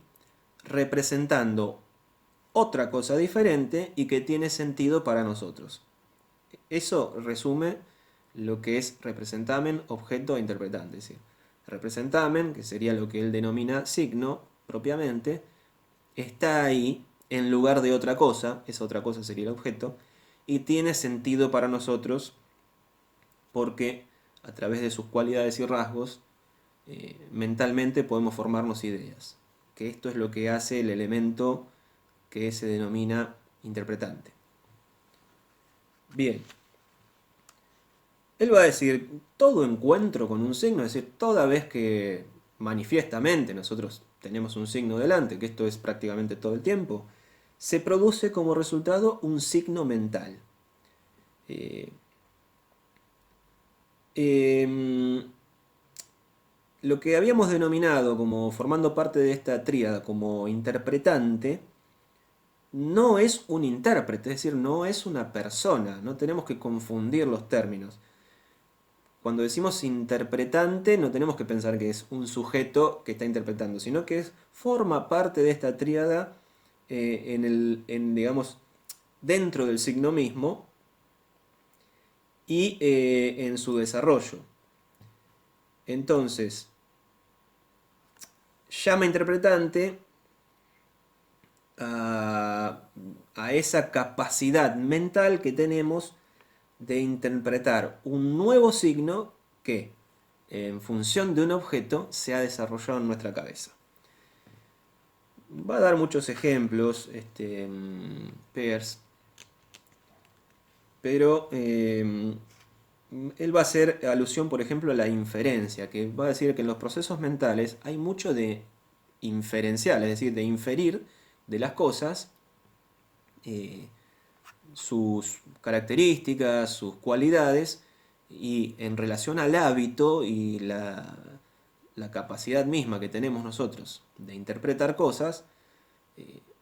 representando otra cosa diferente y que tiene sentido para nosotros. Eso resume lo que es representamen, objeto e interpretante. Es decir, representamen, que sería lo que él denomina signo propiamente, está ahí en lugar de otra cosa, esa otra cosa sería el objeto, y tiene sentido para nosotros porque a través de sus cualidades y rasgos mentalmente podemos formarnos ideas. Que esto es lo que hace el elemento que se denomina interpretante. Bien. Él va a decir, todo encuentro con un signo, es decir, toda vez que manifiestamente nosotros tenemos un signo delante, que esto es prácticamente todo el tiempo, se produce como resultado un signo mental. Eh, eh, lo que habíamos denominado como formando parte de esta tríada como interpretante, no es un intérprete, es decir, no es una persona, no tenemos que confundir los términos. Cuando decimos interpretante, no tenemos que pensar que es un sujeto que está interpretando, sino que forma parte de esta tríada digamos, dentro del signo mismo y en su desarrollo. Entonces, llama interpretante a esa capacidad mental que tenemos de interpretar un nuevo signo que, en función de un objeto, se ha desarrollado en nuestra cabeza. Va a dar muchos ejemplos, Peirce, pero él va a hacer alusión, por ejemplo, a la inferencia, que va a decir que en los procesos mentales hay mucho de inferencial, es decir, de inferir de las cosas sus características, sus cualidades, y en relación al hábito y la capacidad misma que tenemos nosotros de interpretar cosas,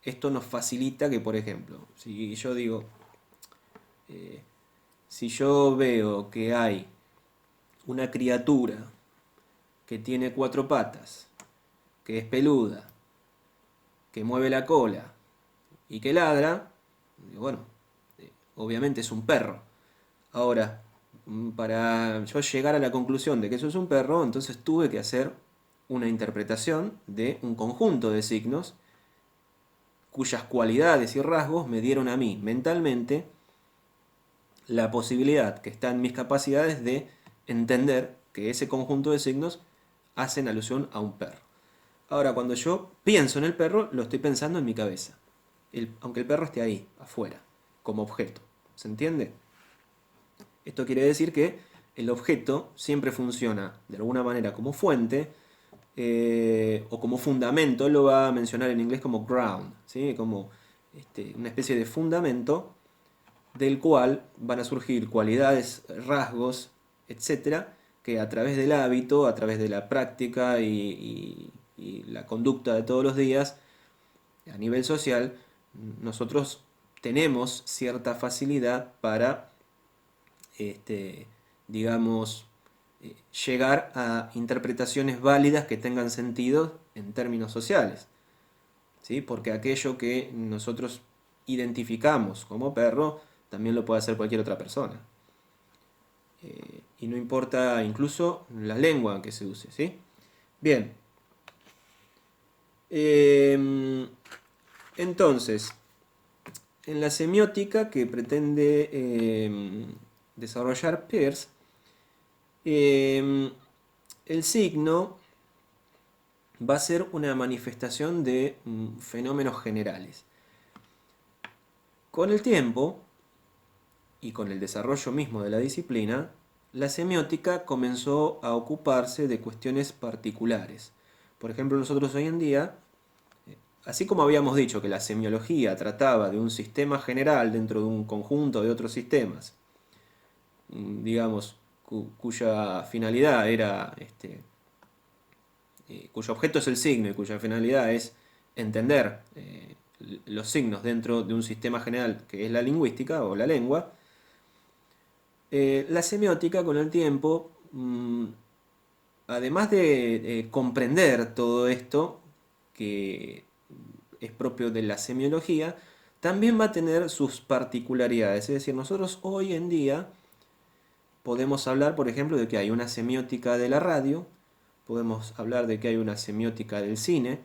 esto nos facilita que, por ejemplo, si yo digo, si yo veo que hay una criatura que tiene cuatro patas, que es peluda, que mueve la cola y que ladra, digo, bueno, obviamente es un perro. Ahora, para yo llegar a la conclusión de que eso es un perro, entonces tuve que hacer una interpretación de un conjunto de signos cuyas cualidades y rasgos me dieron a mí mentalmente la posibilidad que está en mis capacidades de entender que ese conjunto de signos hacen alusión a un perro. Ahora, cuando yo pienso en el perro, lo estoy pensando en mi cabeza, aunque el perro esté ahí, afuera, como objeto. ¿Se entiende? Esto quiere decir que el objeto siempre funciona de alguna manera como fuente o como fundamento. Él lo va a mencionar en inglés como ground, ¿sí? Como una especie de fundamento del cual van a surgir cualidades, rasgos, etcétera, que a través del hábito, a través de la práctica y la conducta de todos los días, a nivel social, nosotros tenemos cierta facilidad para, digamos, llegar a interpretaciones válidas que tengan sentido en términos sociales. ¿Sí? Porque aquello que nosotros identificamos como perro, también lo puede hacer cualquier otra persona. Y no importa incluso la lengua que se use. ¿Sí? Bien. Entonces, en la semiótica que pretende desarrollar Peirce, el signo va a ser una manifestación de fenómenos generales. Con el tiempo, y con el desarrollo mismo de la disciplina, la semiótica comenzó a ocuparse de cuestiones particulares. Por ejemplo, nosotros hoy en día, así como habíamos dicho que la semiología trataba de un sistema general dentro de un conjunto de otros sistemas, digamos, cuya finalidad era, cuyo objeto es el signo y cuya finalidad es entender los signos dentro de un sistema general que es la lingüística o la lengua, la semiótica con el tiempo, además de comprender todo esto que es propio de la semiología, también va a tener sus particularidades. Es decir, nosotros hoy en día podemos hablar, por ejemplo, de que hay una semiótica de la radio, podemos hablar de que hay una semiótica del cine,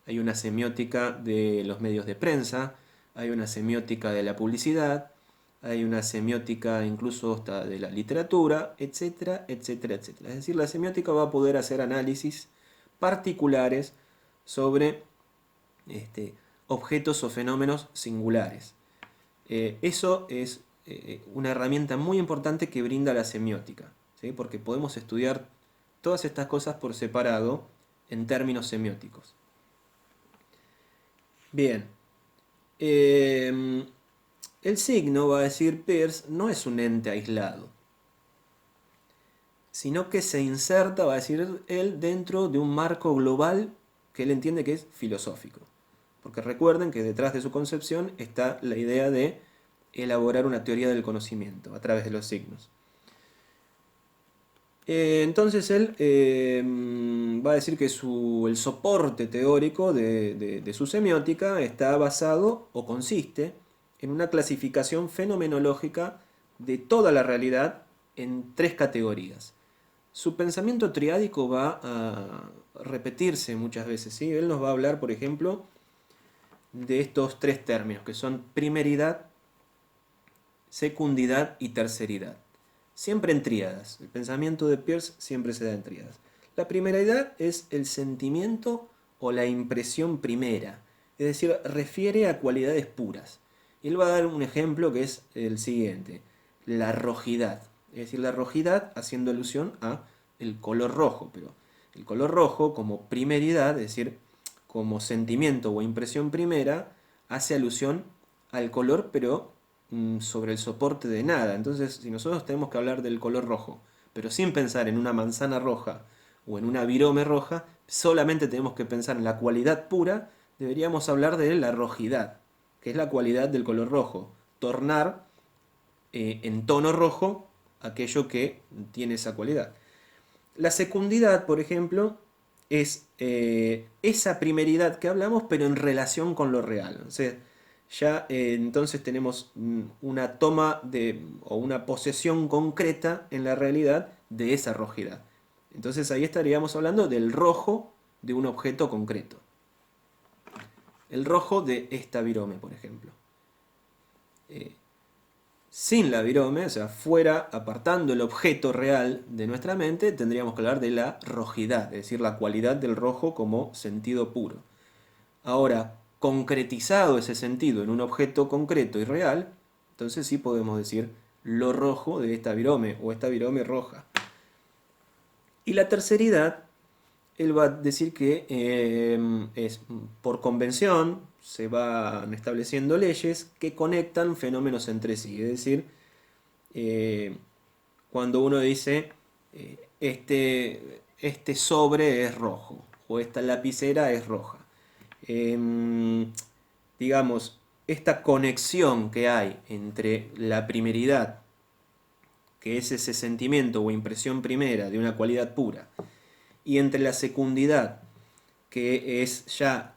hay una semiótica de los medios de prensa, hay una semiótica de la publicidad, hay una semiótica incluso hasta de la literatura, etcétera, etcétera, etcétera. Es decir, la semiótica va a poder hacer análisis particulares sobre objetos o fenómenos singulares. Eso es una herramienta muy importante que brinda la semiótica, ¿sí? Porque podemos estudiar todas estas cosas por separado en términos semióticos. Bien, el signo, va a decir Peirce, no es un ente aislado, sino que se inserta, va a decir él, dentro de un marco global que él entiende que es filosófico. Porque recuerden que detrás de su concepción está la idea de elaborar una teoría del conocimiento a través de los signos. Entonces él va a decir que el soporte teórico de su semiótica está basado o consiste en una clasificación fenomenológica de toda la realidad en tres categorías. Su pensamiento triádico va a repetirse muchas veces, ¿sí? Él nos va a hablar, por ejemplo, de estos tres términos, que son primeridad, secundidad y terceridad. Siempre en tríadas. El pensamiento de Peirce siempre se da en tríadas. La primeridad es el sentimiento o la impresión primera, es decir, refiere a cualidades puras. Y él va a dar un ejemplo que es el siguiente: la rojidad. Es decir, la rojidad haciendo alusión a el color rojo, pero el color rojo como primeridad, es decir, como sentimiento o impresión primera, hace alusión al color, pero sobre el soporte de nada. Entonces, si nosotros tenemos que hablar del color rojo, pero sin pensar en una manzana roja o en una virome roja, solamente tenemos que pensar en la cualidad pura, deberíamos hablar de la rojidad, que es la cualidad del color rojo. Tornar en tono rojo aquello que tiene esa cualidad. La secundidad, por ejemplo, es esa primeridad que hablamos, pero en relación con lo real. O sea, ya entonces tenemos una toma o una posesión concreta en la realidad de esa rojidad. Entonces ahí estaríamos hablando del rojo de un objeto concreto. El rojo de esta virome, por ejemplo. Sin la virome, o sea, fuera, apartando el objeto real de nuestra mente, tendríamos que hablar de la rojidad, es decir, la cualidad del rojo como sentido puro. Ahora, concretizado ese sentido en un objeto concreto y real, entonces sí podemos decir lo rojo de esta virome o esta virome roja. Y la terceridad, él va a decir que es por convención, se van estableciendo leyes que conectan fenómenos entre sí. Es decir, cuando uno dice este sobre es rojo o esta lapicera es roja. Digamos, esta conexión que hay entre la primeridad, que es ese sentimiento o impresión primera de una cualidad pura, y entre la secundidad, que es ya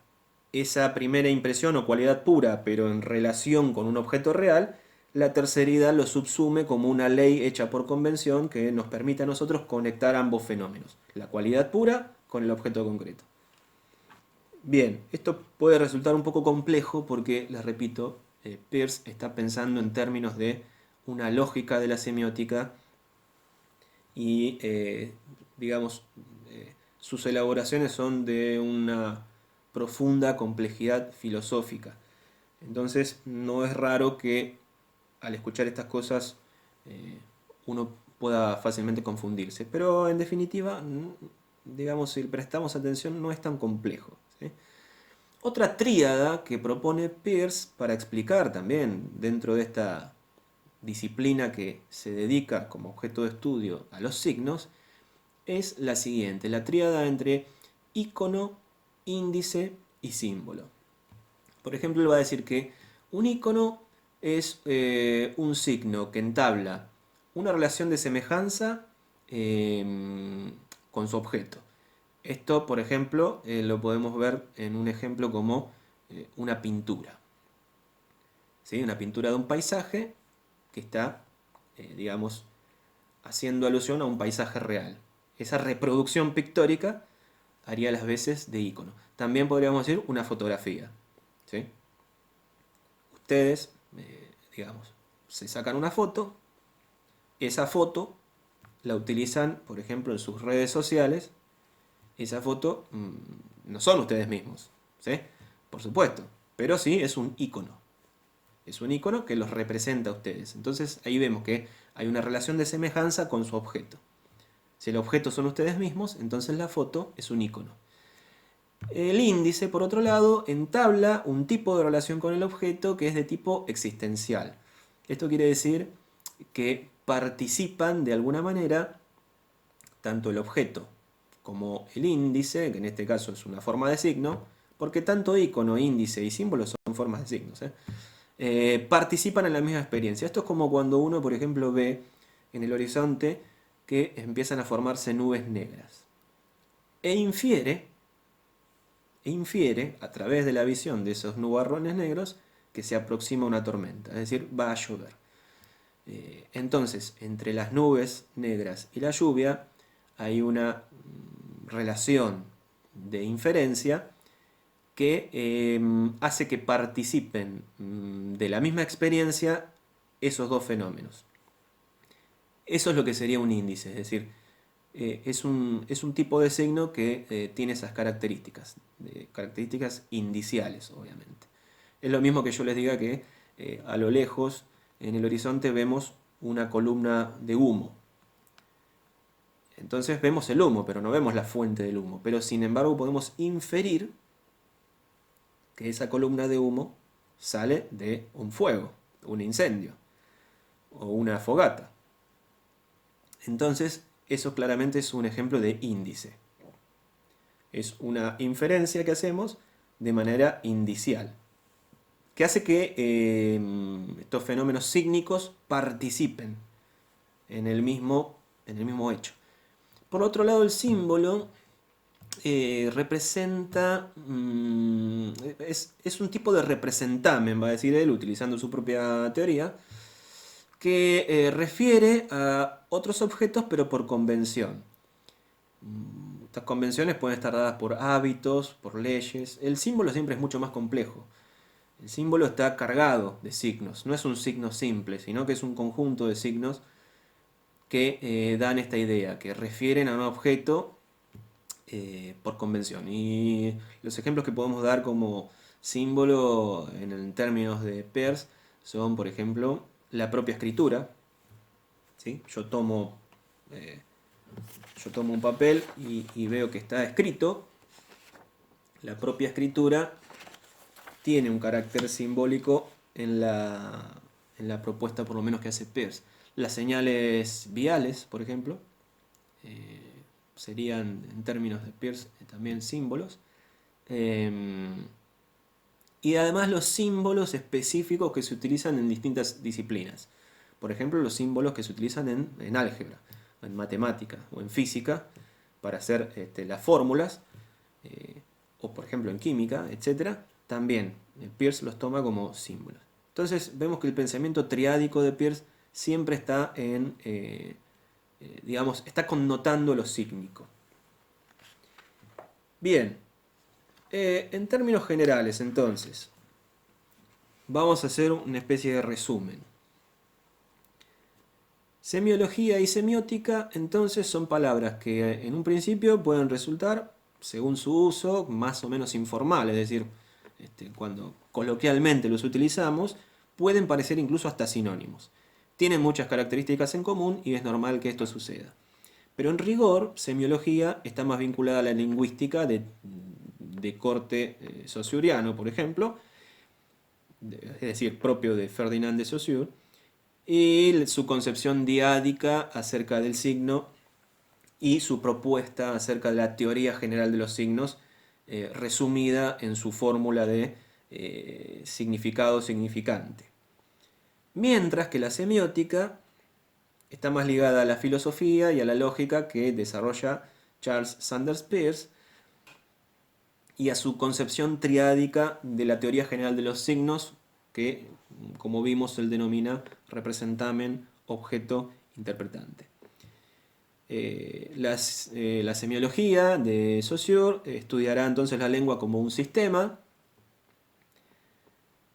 esa primera impresión o cualidad pura, pero en relación con un objeto real, la terceridad lo subsume como una ley hecha por convención que nos permite a nosotros conectar ambos fenómenos, la cualidad pura con el objeto concreto. Bien, esto puede resultar un poco complejo porque, les repito, Peirce está pensando en términos de una lógica de la semiótica y, digamos, sus elaboraciones son de una profunda complejidad filosófica. Entonces, no es raro que al escuchar estas cosas uno pueda fácilmente confundirse. Pero en definitiva, digamos, si prestamos atención, no es tan complejo, ¿sí? Otra tríada que propone Peirce para explicar también dentro de esta disciplina que se dedica como objeto de estudio a los signos es la siguiente, la tríada entre ícono, índice y símbolo. Por ejemplo, él va a decir que un ícono es un signo que entabla una relación de semejanza con su objeto. Esto, por ejemplo, lo podemos ver en un ejemplo como una pintura. ¿Sí? Una pintura de un paisaje que está, digamos, haciendo alusión a un paisaje real. Esa reproducción pictórica haría las veces de ícono. También podríamos decir una fotografía, ¿sí? Ustedes, digamos, se sacan una foto, esa foto la utilizan, por ejemplo, en sus redes sociales. Esa foto no son ustedes mismos, ¿sí? Por supuesto, pero sí es un ícono. Es un ícono que los representa a ustedes. Entonces ahí vemos que hay una relación de semejanza con su objeto. Si el objeto son ustedes mismos, entonces la foto es un ícono. El índice, por otro lado, entabla un tipo de relación con el objeto que es de tipo existencial. Esto quiere decir que participan de alguna manera tanto el objeto como el índice, que en este caso es una forma de signo, porque tanto icono, índice y símbolo son formas de signos, participan en la misma experiencia. Esto es como cuando uno, por ejemplo, ve en el horizonte que empiezan a formarse nubes negras. E infiere a través de la visión de esos nubarrones negros que se aproxima una tormenta, es decir, va a llover. Entonces, entre las nubes negras y la lluvia hay una relación de inferencia que hace que participen de la misma experiencia esos dos fenómenos. Eso es lo que sería un índice, es decir, es un tipo de signo que tiene esas características indiciales, obviamente. Es lo mismo que yo les diga que a lo lejos, en el horizonte, vemos una columna de humo. Entonces vemos el humo, pero no vemos la fuente del humo. Pero sin embargo podemos inferir que esa columna de humo sale de un fuego, un incendio o una fogata. Entonces, eso claramente es un ejemplo de índice. Es una inferencia que hacemos de manera indicial, que hace que estos fenómenos sígnicos participen en el mismo hecho. Por otro lado, el símbolo representa, es un tipo de representamen, va a decir él, utilizando su propia teoría, que refiere a otros objetos pero por convención. Estas convenciones pueden estar dadas por hábitos, por leyes. El símbolo siempre es mucho más complejo. El símbolo está cargado de signos, no es un signo simple, sino que es un conjunto de signos que dan esta idea, que refieren a un objeto por convención. Y los ejemplos que podemos dar como símbolo en términos de Peirce son, por ejemplo, la propia escritura. ¿Sí? Yo tomo un papel y veo que está escrito. La propia escritura tiene un carácter simbólico en la propuesta, por lo menos, que hace Peirce. Las señales viales, por ejemplo, serían en términos de Peirce también símbolos. Y además los símbolos específicos que se utilizan en distintas disciplinas. Por ejemplo, los símbolos que se utilizan en álgebra, en matemática o en física para hacer las fórmulas, o por ejemplo en química, etc. También Peirce los toma como símbolos. Entonces vemos que el pensamiento triádico de Peirce siempre está digamos, está connotando lo sígnico. Bien, en términos generales, entonces, vamos a hacer una especie de resumen. Semiología y semiótica, entonces, son palabras que en un principio pueden resultar, según su uso, más o menos informal, es decir, cuando coloquialmente los utilizamos, pueden parecer incluso hasta sinónimos. Tienen muchas características en común y es normal que esto suceda. Pero en rigor, semiología está más vinculada a la lingüística de corte saussuriano, por ejemplo, es decir, propio de Ferdinand de Saussure, y su concepción diádica acerca del signo y su propuesta acerca de la teoría general de los signos, resumida en su fórmula de significado significante. Mientras que la semiótica está más ligada a la filosofía y a la lógica que desarrolla Charles Sanders Peirce y a su concepción triádica de la teoría general de los signos que, como vimos, él denomina representamen, objeto, interpretante. La semiología de Saussure estudiará entonces la lengua como un sistema,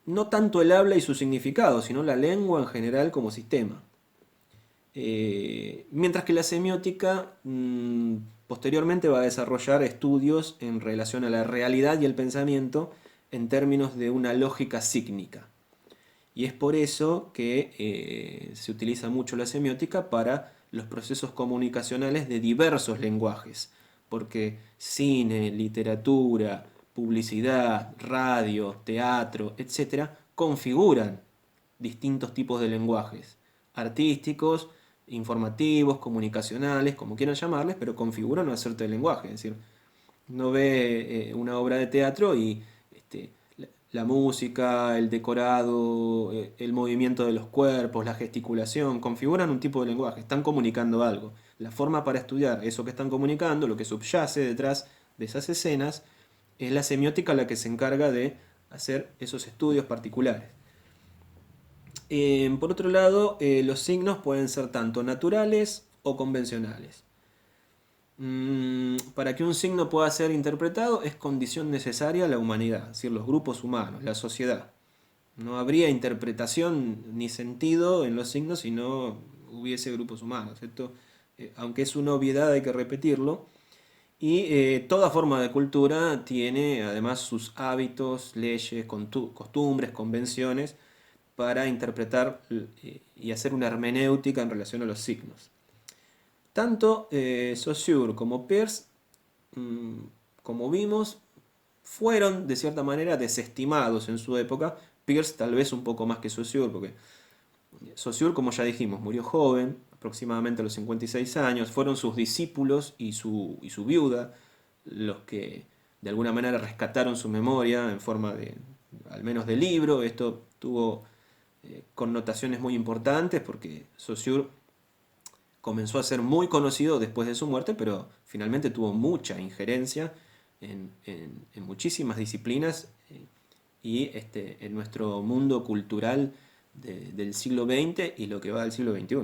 no tanto el habla y su significado, sino la lengua en general como sistema. Mientras que la semiótica posteriormente va a desarrollar estudios en relación a la realidad y el pensamiento en términos de una lógica sígnica. Y es por eso que se utiliza mucho la semiótica para los procesos comunicacionales de diversos lenguajes, porque cine, literatura, publicidad, radio, teatro, etcétera, configuran distintos tipos de lenguajes, artísticos, informativos, comunicacionales, como quieran llamarles, pero configuran una suerte de lenguaje. Es decir, uno ve una obra de teatro y la música, el decorado, el movimiento de los cuerpos, la gesticulación, configuran un tipo de lenguaje, están comunicando algo. La forma para estudiar eso que están comunicando, lo que subyace detrás de esas escenas, es la semiótica la que se encarga de hacer esos estudios particulares. Por otro lado, los signos pueden ser tanto naturales o convencionales. Para que un signo pueda ser interpretado es condición necesaria la humanidad, es decir, los grupos humanos, la sociedad. No habría interpretación ni sentido en los signos si no hubiese grupos humanos. Esto, aunque es una obviedad, hay que repetirlo. Y toda forma de cultura tiene además sus hábitos, leyes, costumbres, convenciones para interpretar y hacer una hermenéutica en relación a los signos. Tanto Saussure como Peirce, como vimos, fueron de cierta manera desestimados en su época. Peirce tal vez un poco más que Saussure, porque Saussure, como ya dijimos, murió joven, aproximadamente a los 56 años. Fueron sus discípulos y su viuda los que de alguna manera rescataron su memoria en forma de, al menos de libro. Esto tuvo connotaciones muy importantes porque Saussure comenzó a ser muy conocido después de su muerte, pero finalmente tuvo mucha injerencia en muchísimas disciplinas y en nuestro mundo cultural del siglo XX y lo que va del siglo XXI.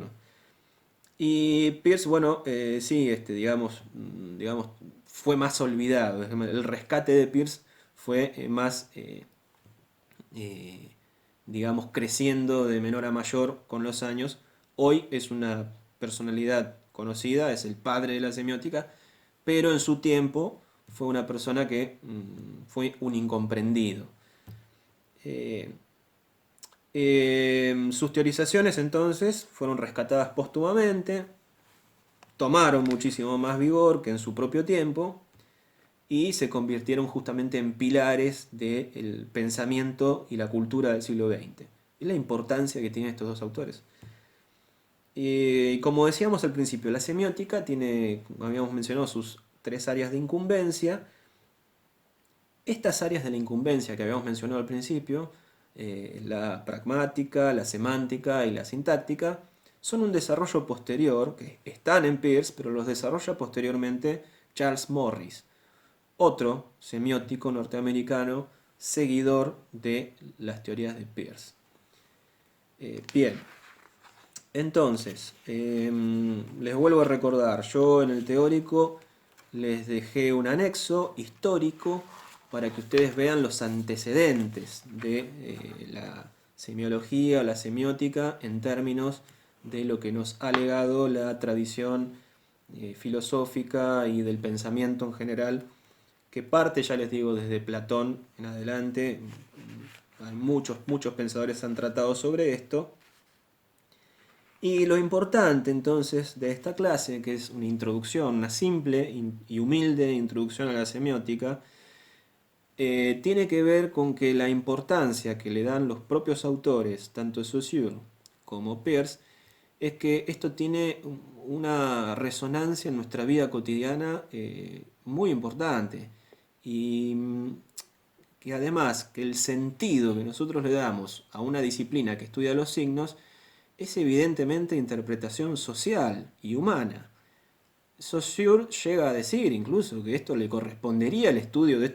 Y Peirce, bueno, sí, digamos, fue más olvidado. El rescate de Peirce fue más, digamos, creciendo de menor a mayor con los años. Hoy es una personalidad conocida, es el padre de la semiótica, pero en su tiempo fue una persona que fue un incomprendido. Sus teorizaciones entonces fueron rescatadas póstumamente, tomaron muchísimo más vigor que en su propio tiempo y se convirtieron justamente en pilares del pensamiento y la cultura del siglo XX. Es la importancia que tienen estos dos autores. Y como decíamos al principio, la semiótica tiene, como habíamos mencionado, sus tres áreas de incumbencia. Estas áreas de la incumbencia que habíamos mencionado al principio, la pragmática, la semántica y la sintáctica, son un desarrollo posterior, que están en Peirce, pero los desarrolla posteriormente Charles Morris, otro semiótico norteamericano seguidor de las teorías de Peirce. Bien, entonces, les vuelvo a recordar, yo en el teórico les dejé un anexo histórico para que ustedes vean los antecedentes de la semiología o la semiótica en términos de lo que nos ha legado la tradición filosófica y del pensamiento en general, que parte, ya les digo, desde Platón en adelante, Hay muchos pensadores han tratado sobre esto. Y lo importante entonces de esta clase, que es una introducción, una simple y humilde introducción a la semiótica, tiene que ver con que la importancia que le dan los propios autores, tanto Saussure como Peirce, es que esto tiene una resonancia en nuestra vida cotidiana muy importante. Y que además que el sentido que nosotros le damos a una disciplina que estudia los signos es evidentemente interpretación social y humana. Saussure llega a decir incluso que esto le correspondería al estudio de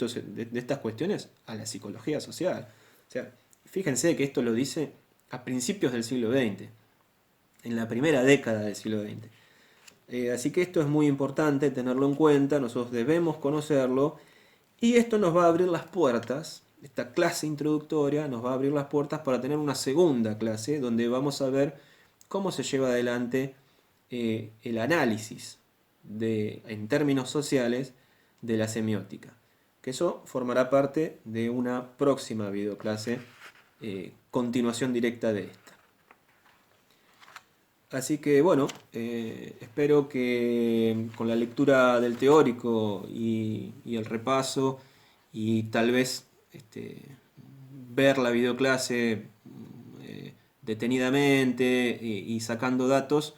estas cuestiones a la psicología social. O sea, fíjense que esto lo dice a principios del siglo XX, en la primera década del siglo XX. Así que esto es muy importante tenerlo en cuenta, nosotros debemos conocerlo y esto nos va a abrir las puertas, esta clase introductoria nos va a abrir las puertas para tener una segunda clase donde vamos a ver cómo se lleva adelante el análisis en términos sociales de la semiótica. Que eso formará parte de una próxima videoclase, continuación directa de esta. Así que bueno, espero que con la lectura del teórico y el repaso y tal vez ver la videoclase detenidamente y sacando datos,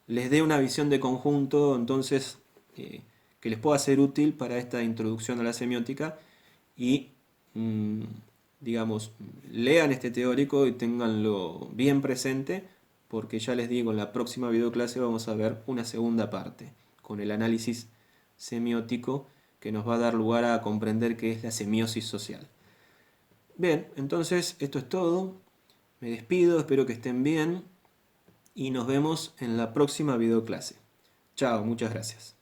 les dé una visión de conjunto entonces que les pueda ser útil para esta introducción a la semiótica y digamos, lean este teórico y tenganlo bien presente porque ya les digo, en la próxima videoclase vamos a ver una segunda parte con el análisis semiótico que nos va a dar lugar a comprender qué es la semiosis social. Bien, entonces esto es todo. Me despido, espero que estén bien y nos vemos en la próxima videoclase. Chao, muchas gracias.